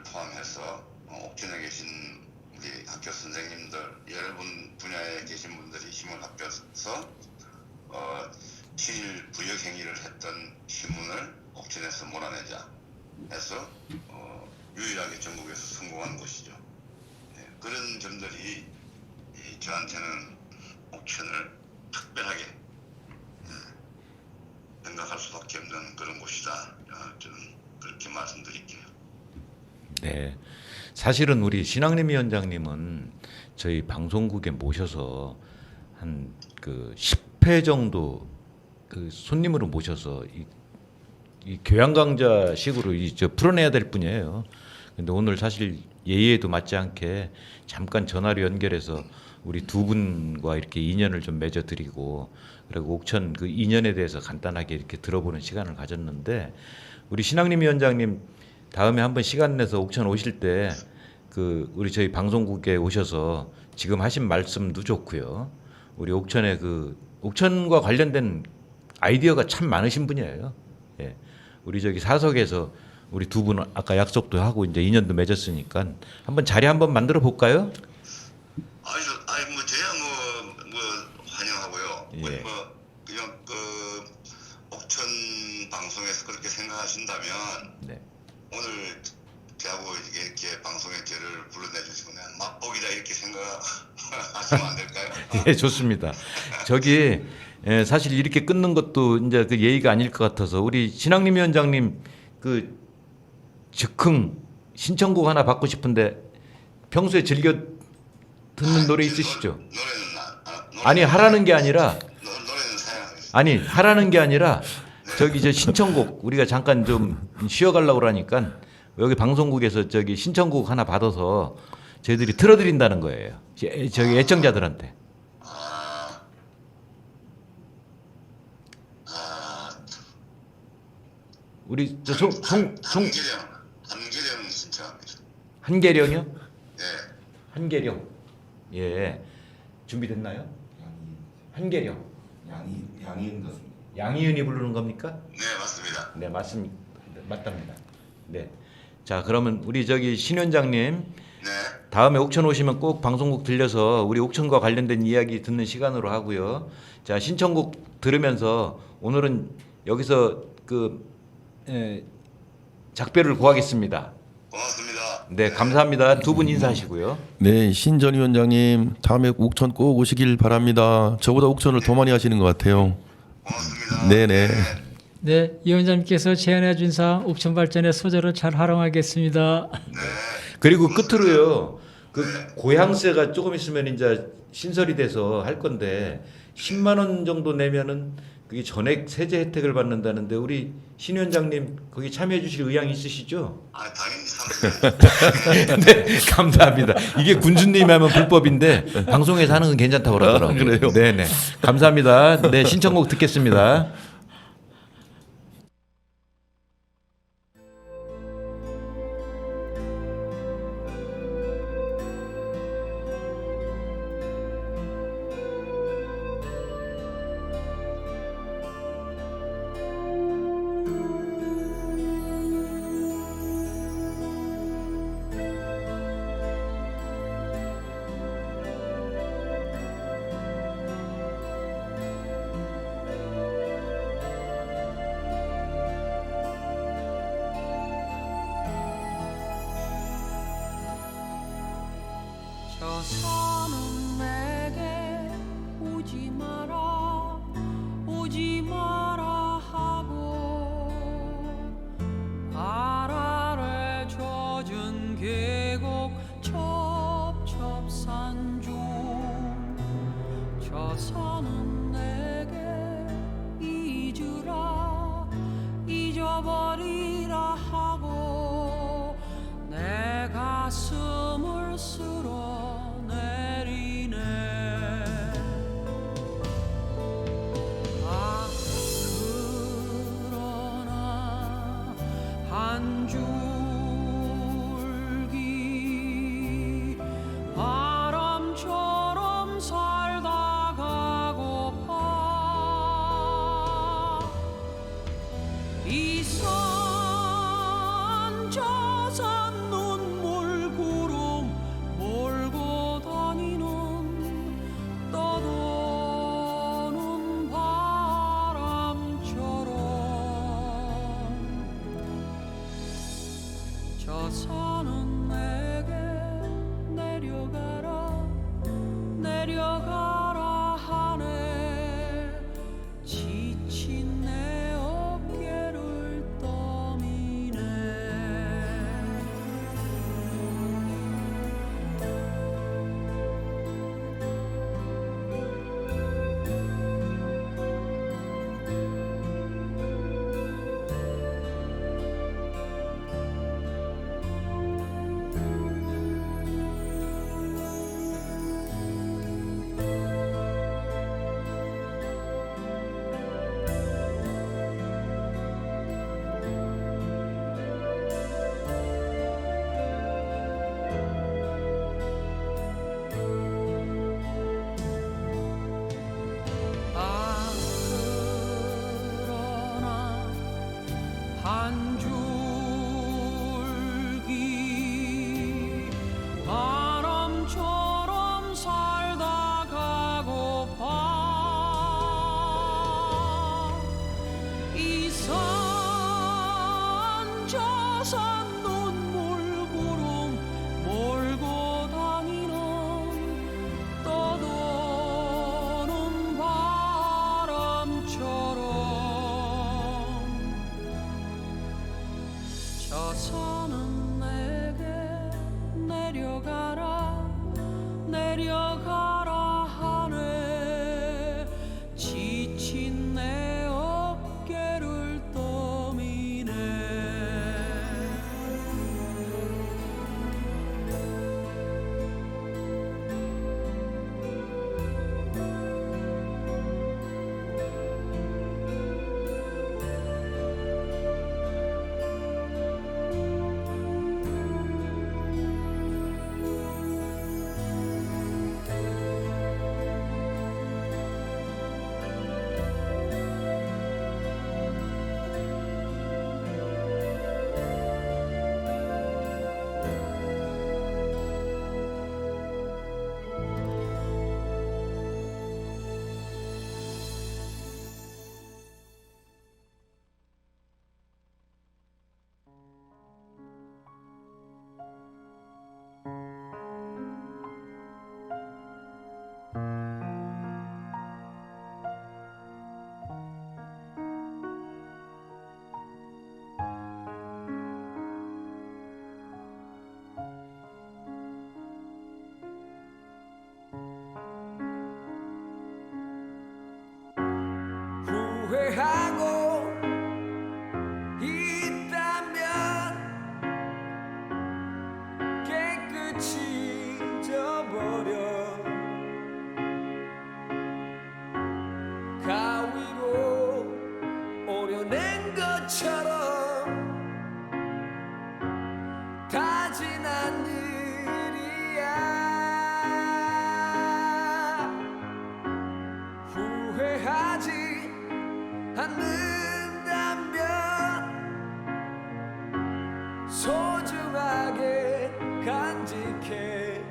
포함해서 옥천에 계신 우리 학교 선생님들 여러 분야에 계신 분들이 힘을 합쳐서 7일 부역행위를 했던 신문을 옥천에서 몰아내자 해서 유일하게 전국에서 성공한 곳이죠. 그런 점들이 저한테는 옥천을 특별하게 생각할 수밖에 없는 그런 곳이다. 저는 그렇게 말씀드릴게요. 네. 사실은 우리 신학림 위원장님은 저희 방송국에 모셔서 한 10회 정도 그 손님으로 모셔서 이 교양 강좌식으로 저 풀어내야 될 뿐이에요. 근데 오늘 사실 예의에도 맞지 않게 잠깐 전화로 연결해서 우리 두 분과 이렇게 인연을 좀 맺어드리고 그리고 옥천 그 인연에 대해서 간단하게 이렇게 들어보는 시간을 가졌는데 우리 신학림 위원장님 다음에 한번 시간 내서 옥천 오실 때 그 우리 저희 방송국에 오셔서 지금 하신 말씀도 좋고요. 우리 옥천의 그 옥천과 관련된 아이디어가 참 많으신 분이에요. 예. 우리 저기 사석에서 우리 두 분 아까 약속도 하고 이제 인연도 맺었으니까 한번 자리 한번 만들어 볼까요? 아니 뭐 저야 뭐 환영하고요. 예. 뭐 그냥 그 옥천 방송에서 그렇게 생각하신다면 네. 오늘 저하고 이렇게 방송에 저를 불러내주시면 맛보기다 이렇게 생각하시면 안 될까요? 예, 좋습니다. 저기 사실 이렇게 끊는 것도 이제 그 예의가 아닐 것 같아서 우리 신학림 위원장님 그 즉흥 신청곡 하나 받고 싶은데 평소에 즐겨 듣는 노래 있으시죠? 노래는 아니 하라는 게 아니라 노래는 사양하겠습니다. 아니 하라는 게 아니라 저기 저 신청곡 우리가 잠깐 좀 쉬어가려고 그러니까 여기 방송국에서 저기 신청곡 하나 받아서 저희들이 틀어드린다는 거예요. 저기 애청자들한테. 우리 한계령 신청합니다. 한계령이요? 네. 한계령. 예. 준비됐나요? 한계령. 양이은 같습니다. 양희은이 부르는 겁니까? 네 맞습니다. 네, 맞습니다. 맞답니다. 네. 자, 그러면 우리 저기 신 위원장님 네. 다음에 옥천 오시면 꼭 방송국 들려서 우리 옥천과 관련된 이야기 듣는 시간으로 하고요. 자, 신청곡 들으면서 오늘은 여기서 그 작별을 구하겠습니다. 고맙습니다. 네, 감사합니다. 두 분 인사하시고요. 네, 신 전 위원장님 다음에 옥천 꼭 오시길 바랍니다. 저보다 옥천을 더 많이 하시는 것 같아요. 고맙습니다. 네네. 네, 이 위원장님께서 제안해 준 사항 옥천 발전의 소재를 잘 활용하겠습니다. 그리고 끝으로요. 그 고향세가 조금 있으면 이제 신설이 돼서 할 건데 10만 원 정도 내면은 그게 전액 세제 혜택을 받는다는데 우리 신 위원장님 거기 참여해 주실 의향 있으시죠? 당연히 사랑합니다. 네, 감사합니다. 이게 군주님이 하면 불법인데 방송에서 하는 건 괜찮다고 그러더라고요. 그래요? 네, 네. 감사합니다. 네, 신청곡 듣겠습니다. 저 산은 내게 오지 마라 오지 마라 하고 발 아래 젖은 계곡 첩첩산 중 저 산은 내게 잊으라 잊어버리라 하고 내 가슴을 쓸어 내리네. 아 그러나 한 줄기 바람처럼 살다 가고파 이 산 저 산 눈물 구름 몰고 다니는 떠도는 바람처럼 저 산은 내게 내려가라 내려가라 하네 지친 내 어깨를 떠미네. 솟아 눈물 구름 몰고 다니는 떠도는 바람처럼 저 산은 내게 내려가라 내려가라 하네 지친 내 어깨를 떠미네 후회하고 있다면 깨끗이 잊어버려 가위로 오려낸 것처럼 다 지난 일이야 후회하지 않는다면 소중하게 간직해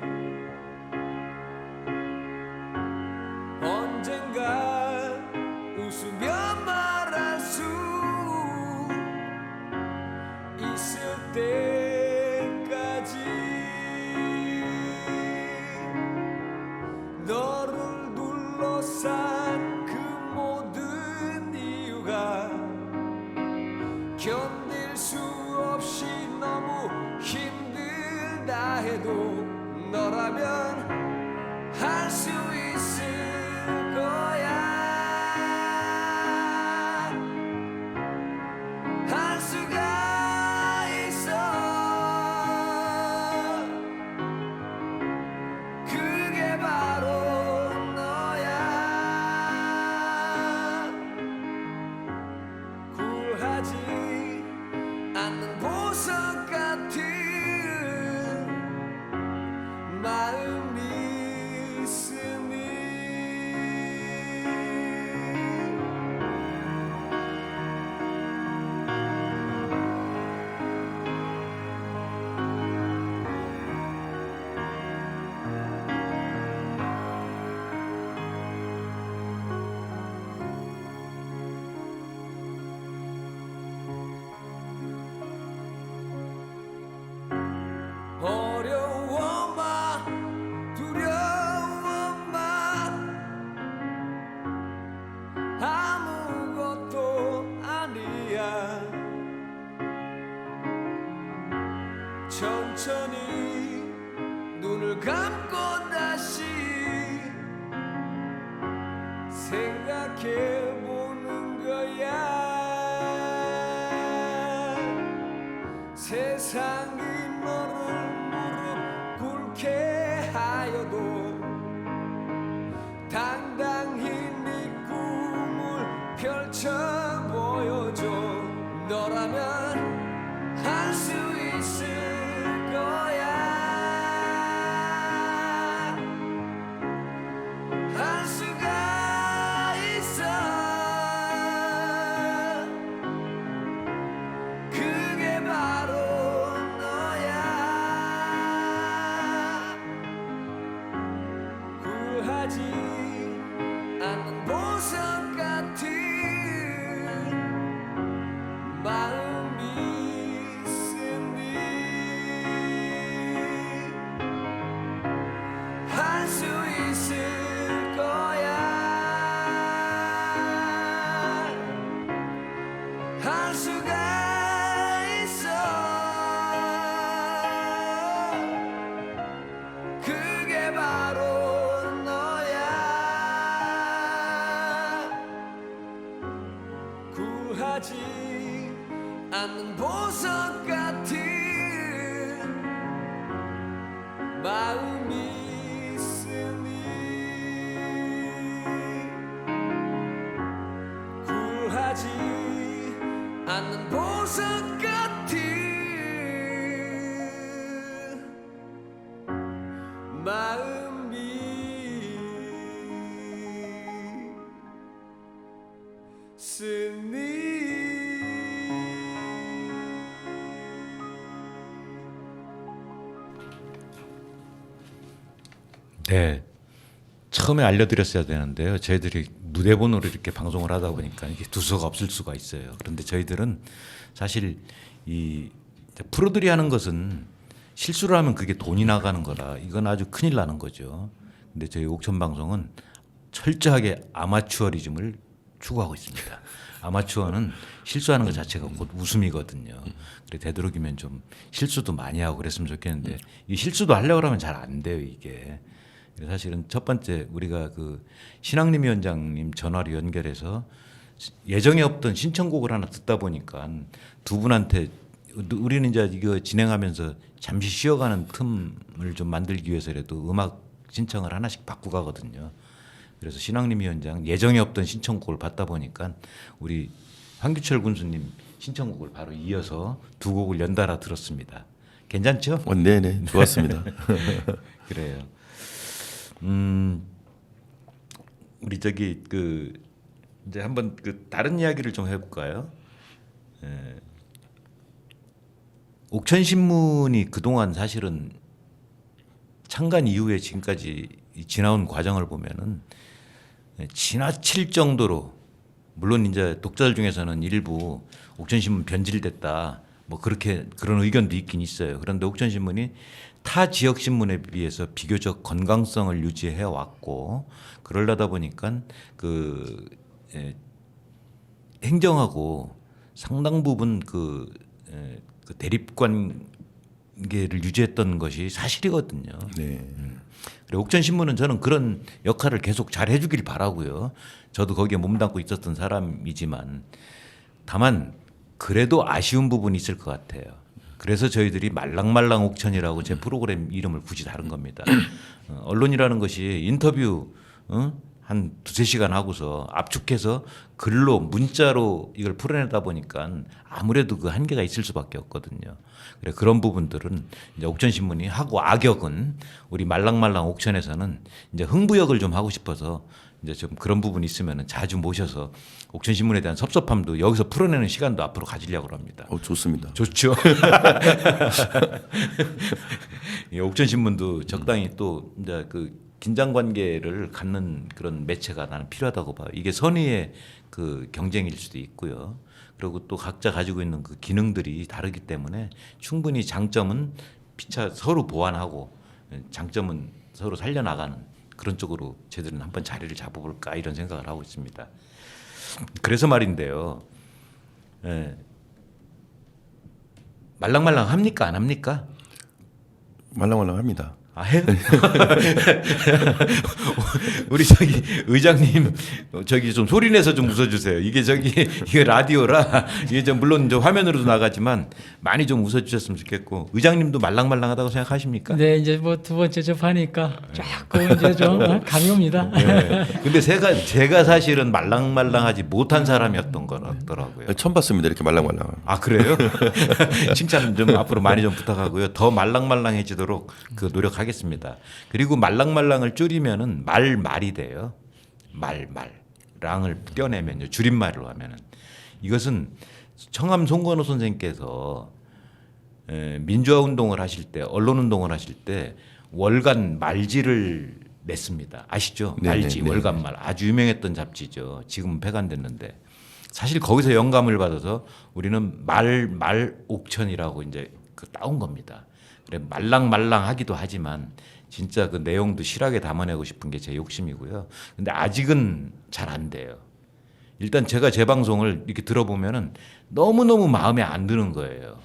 언젠가 웃으며 말할 수 있을 때까지 너를 둘러싼 그 모든 이유가 견딜 수 없이 너무 힘들다 해도 너라면 할 수 있을 거야 할 수가 있어 그게 바로 너야 굴하지 않는 보석 같은 마음이 있으니 어려워 마 두려워 마 아무것도 아니야 천천히 눈을 감고 다시 생각해 보는 거야 세상이 너를 무릎 꿇게 하여도 당당히 네 꿈을 펼쳐 보여줘 너라면 할 수 있을 거야 할 수가 있어 그게 바로 너야 굴하지 않는 보석 같은 마음이 있으니 할 수가 있어. 그게 바로 너야. 구하지 않는 보석 같은 마음이 있으니 구하지 않는 보석 같은 마음이 있으니. 네. 처음에 알려드렸어야 되는데요. 저희들이 누대본으로 이렇게 방송을 하다 보니까 이게 두서가 없을 수가 있어요. 그런데 저희들은 사실 이 프로들이 하는 것은 실수를 하면 그게 돈이 나가는 거라 이건 아주 큰일 나는 거죠. 근데 저희 옥천 방송은 철저하게 아마추어리즘을 추구하고 있습니다. 아마추어는 실수하는 것 자체가 곧 웃음이거든요. 그래 되도록이면 좀 실수도 많이 하고 그랬으면 좋겠는데 이 실수도 하려고 하면 잘 안 돼요 이게. 사실은 첫 번째 우리가 그 신앙림 위원장님 전화로 연결해서 예정에 없던 신청곡을 하나 듣다 보니까 두 분한테 우리는 이제 이거 진행하면서 잠시 쉬어가는 틈을 좀 만들기 위해서라도 음악 신청을 하나씩 받고 가거든요. 그래서 신앙림 위원장 예정에 없던 신청곡을 받다 보니까 우리 황규철 군수님 신청곡을 바로 이어서 두 곡을 연달아 들었습니다. 괜찮죠? 네네 좋았습니다. 그래요. 우리 저기 그 이제 한번 그 다른 이야기를 좀 해볼까요? 옥천 신문이 그동안 사실은 창간 이후에 지금까지 지나온 과정을 보면은 지나칠 정도로 물론 이제 독자들 중에서는 일부 옥천 신문 변질됐다 뭐 그렇게 그런 의견도 있긴 있어요. 그런데 옥천 신문이 타 지역 신문에 비해서 비교적 건강성을 유지해 왔고 그러려다 보니까 그 행정하고 상당 부분 그 대립 관계를 유지했던 것이 사실이거든요. 네. 그리고 옥천 신문은 저는 그런 역할을 계속 잘 해주길 바라고요. 저도 거기에 몸담고 있었던 사람이지만 다만 그래도 아쉬운 부분이 있을 것 같아요. 그래서 저희들이 말랑말랑 옥천이라고 제 프로그램 이름을 굳이 다른 겁니다. 언론이라는 것이 인터뷰 한 두세 시간 하고서 압축해서 글로 문자로 이걸 풀어내다 보니까 아무래도 그 한계가 있을 수밖에 없거든요. 그래 그런 부분들은 이제 옥천 신문이 하고 악역은 우리 말랑말랑 옥천에서는 이제 흥부역을 좀 하고 싶어서 이제 좀 그런 부분이 있으면 자주 모셔서 옥천 신문에 대한 섭섭함도 여기서 풀어내는 시간도 앞으로 가지려고 합니다. 좋습니다. 좋죠. 이 옥천 신문도 적당히 또 이제 그 긴장 관계를 갖는 그런 매체가 나는 필요하다고 봐요. 이게 선의의 그 경쟁일 수도 있고요. 그리고 또 각자 가지고 있는 그 기능들이 다르기 때문에 충분히 장점은 피차 서로 보완하고 장점은 서로 살려나가는 그런 쪽으로 저희들은 한번 자리를 잡아볼까 이런 생각을 하고 있습니다. 그래서 말인데요. 말랑말랑 합니까 안 합니까? 말랑말랑합니다. 아 해요? 우리 저기 의장님 저기 좀 소리 내서 좀 웃어주세요. 이게 저기 이게 라디오라 이게 좀 물론 저 화면으로도 나가지만 많이 좀 웃어주셨으면 좋겠고 의장님도 말랑말랑하다고 생각하십니까? 네, 이제 뭐 두 번째 접하니까 조금 이제 좀 감이 옵니다. 네. 근데 제가 사실은 말랑말랑하지 못한 사람이었던 건 같더라고요. 처음 봤습니다. 이렇게 말랑말랑. 아 그래요? 칭찬 좀 앞으로 많이 좀 부탁하고요. 더 말랑말랑해지도록 그 노력하겠습니다. 그리고 말랑말랑을 줄이면은 말이 돼요. 랑을 떼어내면요. 줄임말로 하면은 이것은 청암 송건호 선생님께서 민주화 운동을 하실 때, 언론 운동을 하실 때 월간 말지를 냈습니다. 아시죠? 네네, 말지, 네. 월간 말 아주 유명했던 잡지죠. 지금은 폐간됐는데 사실 거기서 영감을 받아서 우리는 말 옥천이라고 이제 그 따온 겁니다. 그래 말랑말랑하기도 하지만 진짜 그 내용도 실하게 담아내고 싶은 게 제 욕심이고요. 근데 아직은 잘 안 돼요. 일단 제가 제 방송을 이렇게 들어보면은 너무너무 마음에 안 드는 거예요.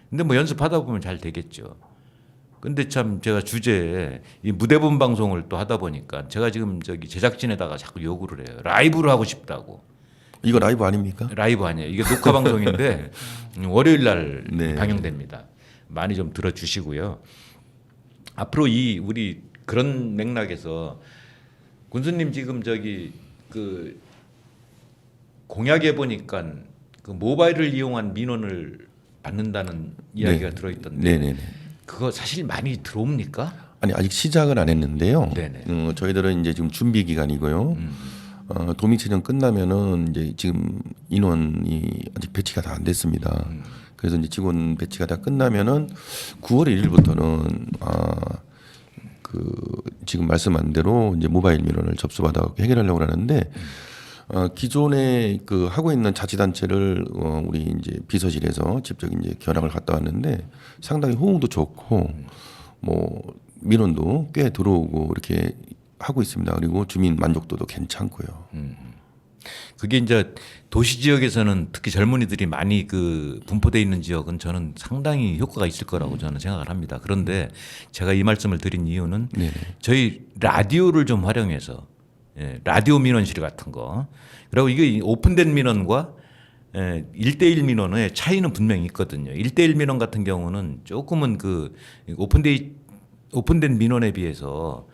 근데 뭐 연습하다 보면 잘 되겠죠. 근데 참 제가 주제에 이 무대본 방송을 또 하다 보니까 제가 지금 저기 제작진에다가 자꾸 요구를 해요. 라이브로 하고 싶다고. 이거 라이브 아닙니까? 라이브 아니에요. 이게 녹화 방송인데 월요일 날 네. 방영됩니다. 많이 좀 들어주시고요. 앞으로 이 우리 그런 맥락에서 군수님 지금 저기 그 공약에 보니까 그 모바일을 이용한 민원을 받는다는 이야기가 네. 들어있던데 네네네. 그거 사실 많이 들어옵니까? 아니 아직 시작은 안 했는데요. 네네. 저희들은 이제 지금 준비 기간이고요. 도민체전 끝나면은 이제 지금 인원이 아직 배치가 다 안 됐습니다. 그래서 이제 직원 배치가 다 끝나면은 9월 1일부터는 그 지금 말씀한 대로 이제 모바일 민원을 접수받아 해결하려고 하는데 기존에 그 하고 있는 자치단체를 우리 이제 비서실에서 직접 이제 견학을 갔다 왔는데 상당히 호응도 좋고 뭐 민원도 꽤 들어오고 이렇게 하고 있습니다. 그리고 주민 만족도도 괜찮고요. 그게 이제 도시 지역에서는 특히 젊은이들이 많이 그 분포돼 있는 지역은 저는 상당히 효과가 있을 거라고 저는 생각을 합니다. 그런데 제가 이 말씀을 드린 이유는 네네. 저희 라디오를 좀 활용해서 라디오 민원실 같은 거 그리고 이게 오픈된 민원과 1대1 민원의 차이는 분명히 있거든요. 1대1 민원 같은 경우는 조금은 그 오픈된 민원에 비해서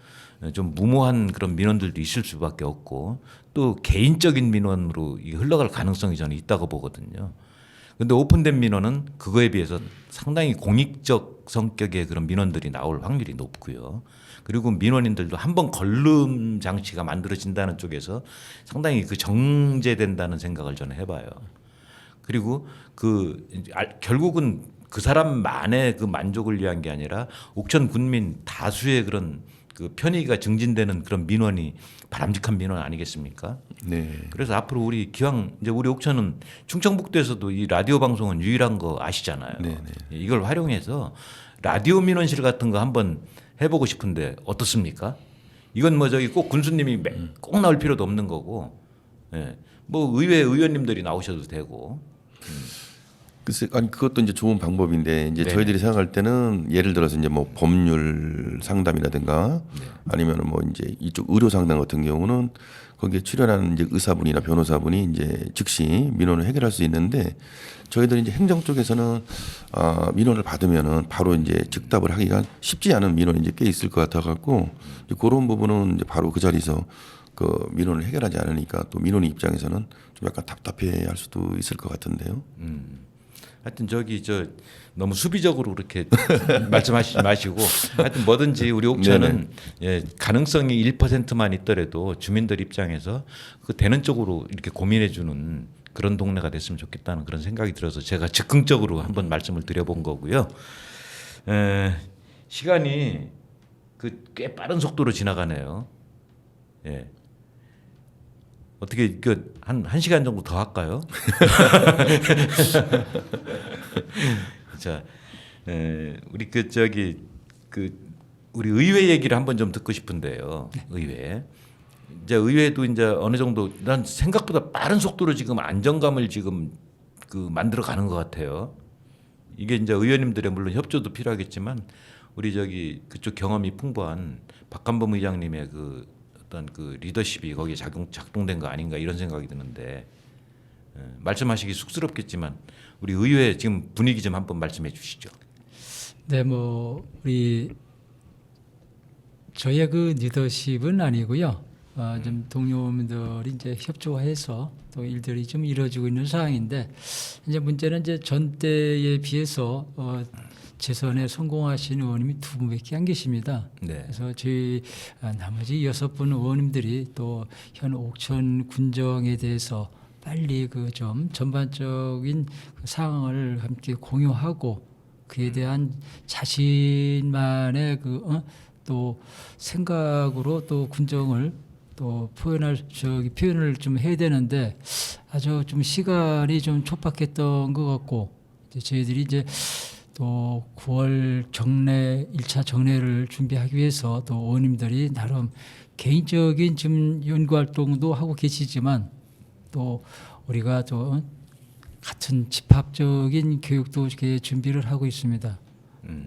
좀 무모한 그런 민원들도 있을 수밖에 없고 또 개인적인 민원으로 이게 흘러갈 가능성이 저는 있다고 보거든요. 근데 오픈된 민원은 그거에 비해서 상당히 공익적 성격의 그런 민원들이 나올 확률이 높고요. 그리고 민원인들도 한번 걸름 장치가 만들어진다는 쪽에서 상당히 그 정제된다는 생각을 저는 해봐요. 그리고 그 결국은 그 사람만의 그 만족을 위한 게 아니라 옥천 군민 다수의 그런 그 편의가 증진되는 그런 민원이 바람직한 민원 아니겠습니까? 네. 그래서 앞으로 우리 기왕 이제 우리 옥천은 충청북도에서도 이 라디오 방송은 유일한 거 아시잖아요. 네네. 이걸 활용해서 라디오 민원실 같은 거 한번 해보고 싶은데 어떻습니까? 이건 뭐 저기 꼭 군수님이 꼭 나올 필요도 없는 거고, 뭐 의회 의원님들이 나오셔도 되고. 글쎄, 아니 그것도 이제 좋은 방법인데 이제 네네. 저희들이 생각할 때는 예를 들어서 이제 뭐 법률 상담이라든가 아니면은 뭐 이제 이쪽 의료 상담 같은 경우는 거기에 출연하는 이제 의사분이나 변호사분이 이제 즉시 민원을 해결할 수 있는데 저희들이 이제 행정 쪽에서는 민원을 받으면은 바로 이제 즉답을 하기가 쉽지 않은 민원이 이제 꽤 있을 것 같아 갖고 그런 부분은 이제 바로 그 자리에서 그 민원을 해결하지 않으니까 또 민원인 입장에서는 좀 약간 답답해 할 수도 있을 것 같은데요. 하여튼 저기 저 너무 수비적으로 그렇게 말씀하시지 마시고 하여튼 뭐든지 우리 옥천은 가능성이 1%만 있더라도 주민들 입장에서 그 되는 쪽으로 이렇게 고민해 주는 그런 동네가 됐으면 좋겠다는 그런 생각이 들어서 제가 즉흥적으로 한번 말씀을 드려본 거고요. 시간이 그 꽤 빠른 속도로 지나가네요. 예. 어떻게 한 시간 정도 더 할까요? 자, 우리 그 저기 그 우리 의회 얘기를 한번 좀 듣고 싶은데요. 의회. 이제 의회도 이제 어느 정도 난 생각보다 빠른 속도로 지금 안정감을 지금 그 만들어 가는 것 같아요. 이게 이제 의원님들의 물론 협조도 필요하겠지만 우리 저기 그쪽 경험이 풍부한 박한범 의장님의 그 어떤 그 리더십이 거기에 작동된 거 아닌가 이런 생각이 드는데 말씀하시기 쑥스럽겠지만 우리 의회 지금 분위기 좀 한번 말씀해 주시죠. 네, 뭐 우리 저희의 그 리더십은 아니고요. 좀 동료분들이 이제 협조해서 또 일들이 좀 이루어지고 있는 상황인데 이제 문제는 이제 전 때에 비해서 재선에 성공하신 의원님이 2분밖에 안 계십니다. 네. 그래서 저희 나머지 6분 의원님들이 또 현 옥천 군정에 대해서 빨리 그 좀 전반적인 그 상황을 함께 공유하고 그에 대한 자신만의 그 또 생각으로 또 군정을 또 표현을 좀 해야 되는데 아주 좀 시간이 좀 촉박했던 것 같고 이제 저희들이 이제 또 9월 정례 1차 정례를 준비하기 위해서 또 의원님들이 나름 개인적인 지금 연구 활동도 하고 계시지만 또 우리가 또 같은 집합적인 교육도 이렇게 준비를 하고 있습니다.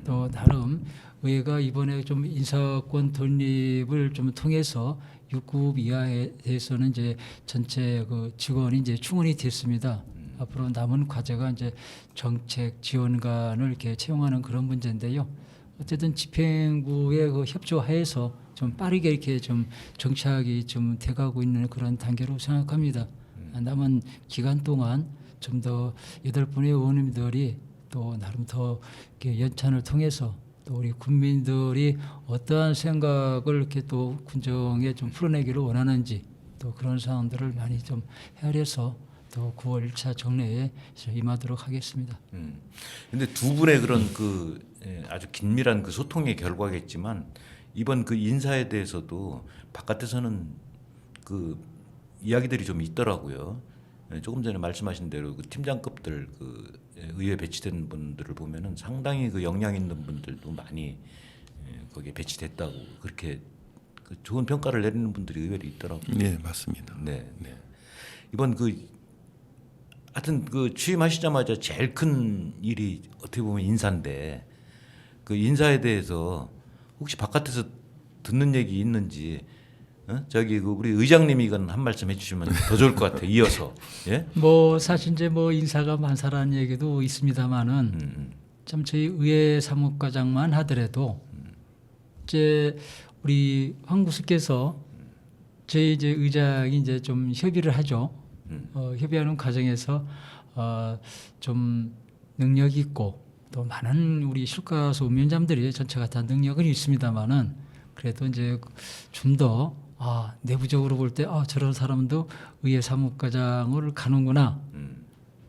또 나름 의회가 이번에 좀 인사권 독립을 좀 통해서 6급 이하에 대해서는 이제 전체 그 직원이 이제 충원이 됐습니다. 앞으로 남은 과제가 이제 정책 지원관을 이렇게 채용하는 그런 문제인데요. 어쨌든 집행부의 그 협조하에서 좀 빠르게 이렇게 좀 정착이 좀 돼가고 있는 그런 단계로 생각합니다. 남은 기간 동안 좀 더 8분의 의원님들이 또 나름 더 이렇게 연찬을 통해서 또 우리 국민들이 어떠한 생각을 이렇게 또 군정에 좀 풀어내기를 원하는지 또 그런 사항들을 많이 좀 헤아려서 또 9월 1차 정례에 임하도록 하겠습니다. 근데 두 분의 그런 그 아주 긴밀한 그 소통의 결과겠지만 이번 그 인사에 대해서도 바깥에서는 그 이야기들이 좀 있더라고요. 조금 전에 말씀하신 대로 그 팀장급들 그 의회 배치된 분들을 보면은 상당히 그 역량 있는 분들도 많이 거기에 배치됐다고 그렇게 그 좋은 평가를 내리는 분들이 의외로 있더라고요. 네, 맞습니다. 네, 네. 이번 그 하여튼 그 취임하시자마자 제일 큰 일이 어떻게 보면 인사인데 그 인사에 대해서 혹시 바깥에서 듣는 얘기 있는지 저기 그 우리 의장님이 이건 한 말씀 해주시면 더 좋을 것 같아요. 이어서 예? 뭐 사실 이제 뭐 인사가 많사라는 얘기도 있습니다만은 참 저희 의회 사무과장만 하더라도 이제 우리 황 교수께서 저희 이제 의장이 이제 좀 협의를 하죠. 협의하는 과정에서 좀 능력 있고 또 많은 우리 실과소 위원장들이 전체가 다 능력은 있습니다만은 그래도 이제 좀 더 내부적으로 볼 때 저런 사람도 의회 사무과장을 가는구나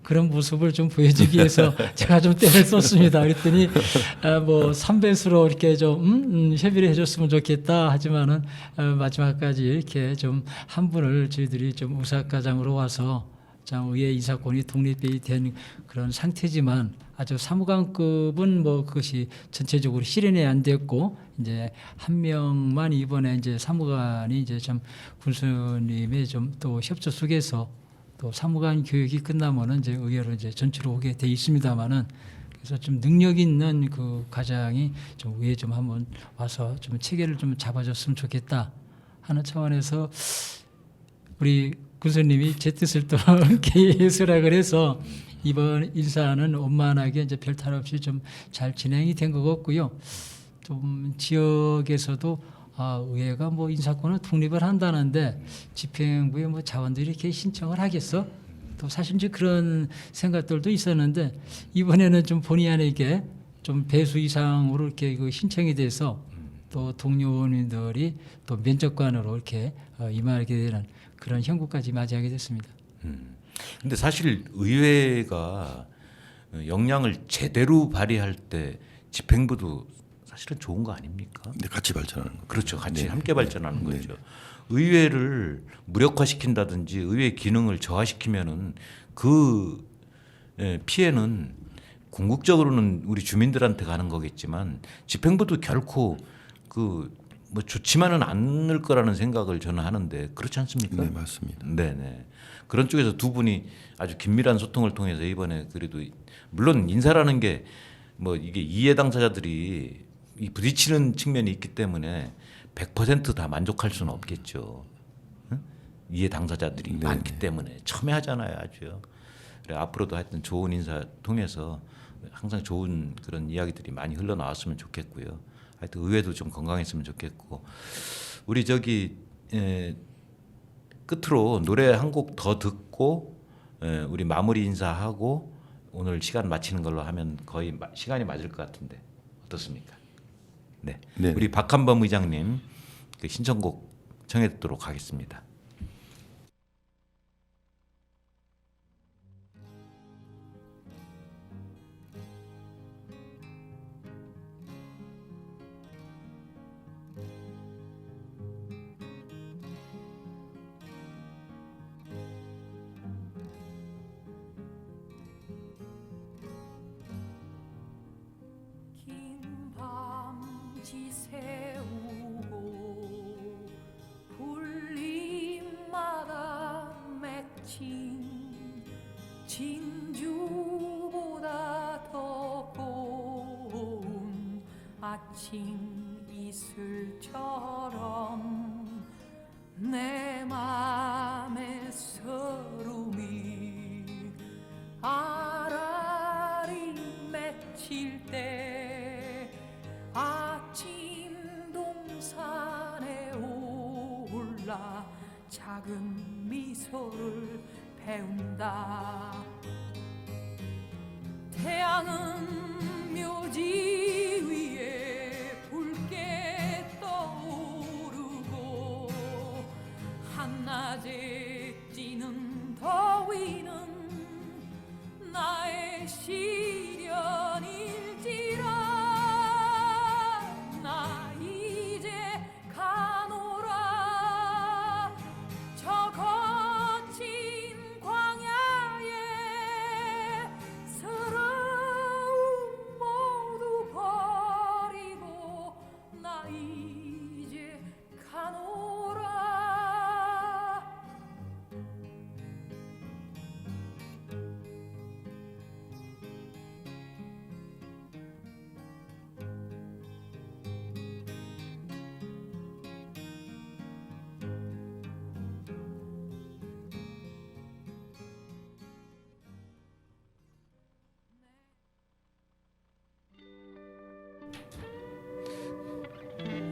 그런 모습을 좀 보여주기 위해서 제가 좀 때를 썼습니다. 그랬더니 뭐 3배수로 이렇게 좀 협의를 해줬으면 좋겠다 하지만은 마지막까지 이렇게 좀 한 분을 저희들이 좀 의사과장으로 와서 참 의회 인사권이 독립이 된 그런 상태지만 아주 사무관급은 뭐 그것이 전체적으로 실현이 안 됐고 이제 한 명만 이번에 이제 사무관이 이제 참 군수님의 좀 또 협조 속에서 또 사무관 교육이 끝나면은 이제 의회로 이제 전체로 오게 돼 있습니다만은 그래서 좀 능력 있는 그 과장이 좀 위에 좀 한번 와서 좀 체계를 좀 잡아줬으면 좋겠다 하는 차원에서 우리 군수님이 제 뜻을 또 수락을 해서 이번 인사는 원만하게 이제 별탈 없이 좀 잘 진행이 된 것 같고요. 좀 지역에서도 의회가 뭐 인사권을 독립을 한다는데 집행부에 뭐 자원들이 이렇게 신청을 하겠어? 또 사실 이제 그런 생각들도 있었는데 이번에는 좀 본의 아니게 좀 배수 이상으로 이렇게 그 신청이 돼서 또 동료 의원님들이 또 면접관으로 이렇게 임하게 되는 그런 형국까지 맞이하게 됐습니다. 근데 사실 의회가 역량을 제대로 발휘할 때 집행부도 사실은 좋은 거 아닙니까? 네, 같이 발전하는 거. 그렇죠. 같이 네. 함께 발전하는 네. 거죠. 의회를 무력화시킨다든지 의회 기능을 저하시키면은 그 피해는 궁극적으로는 우리 주민들한테 가는 거겠지만 집행부도 결코 그 뭐 좋지만은 않을 거라는 생각을 저는 하는데 그렇지 않습니까? 네, 맞습니다. 네네. 그런 쪽에서 두 분이 아주 긴밀한 소통을 통해서 이번에 그래도 물론 인사라는 게 뭐 이게 이해 당사자들이 이 부딪히는 측면이 있기 때문에 100%다 만족할 수는 없겠죠. 응? 이해 당사자들이 네. 많기 때문에 첨예하잖아요, 아주요. 그래 앞으로도 하여튼 좋은 인사 통해서 항상 좋은 그런 이야기들이 많이 흘러나왔으면 좋겠고요. 하여튼 의회도 좀 건강했으면 좋겠고 우리 저기 끝으로 노래 한 곡 더 듣고 우리 마무리 인사하고 오늘 시간 마치는 걸로 하면 거의 시간이 맞을 것 같은데 어떻습니까? 네, 네. 우리 박한범 의장님 그 신청곡 청해 듣도록 하겠습니다. 긴 밤지 새우고 불림마다 맺힌 진주보다 더 고운 아침 이슬처럼 내 맘의 서름이 아라리 맺힐 때 아침 동산에 올라 작은 미소를 배운다. 태양은 묘지 위에 붉게 떠오르고 한낮에 찌는 더위는 나의 시련일지라. 나 이제 가노라. 저 거친 광야에 서러움 모두 버리고 나 이제 가노라.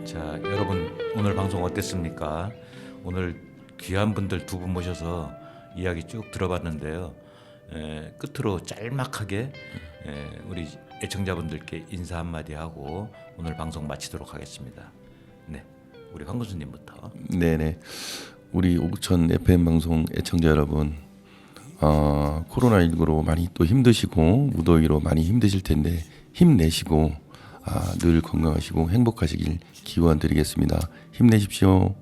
자, 여러분 오늘 방송 어땠습니까? 오늘 귀한 분들 두 분 모셔서 이야기 쭉 들어봤는데요. 끝으로 짤막하게 우리 애청자분들께 인사 한마디 하고 오늘 방송 마치도록 하겠습니다. 네, 우리 황 교수님부터. 네네. 우리 오구천 FM 방송 애청자 여러분, 코로나19로 많이 또 힘드시고 무더위로 많이 힘드실 텐데 힘내시고 늘 건강하시고 행복하시길 기원드리겠습니다. 힘내십시오.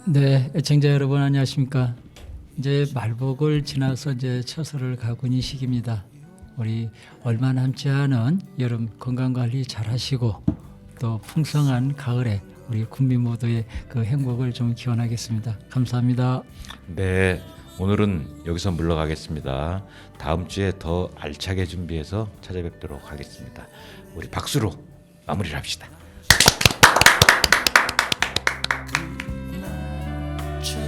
네, 애청자 여러분 안녕하십니까? 이제 말복을 지나서 이제 처서를 가고 있는 시기입니다. 우리 얼마 남지 않은 여름 건강 관리 잘 하시고 또 풍성한 가을에 우리 국민 모두의 그 행복을 좀 기원하겠습니다. 감사합니다. 네, 오늘은 여기서 물러가겠습니다. 다음 주에 더 알차게 준비해서 찾아뵙도록 하겠습니다. 우리 박수로 마무리를 합시다. 저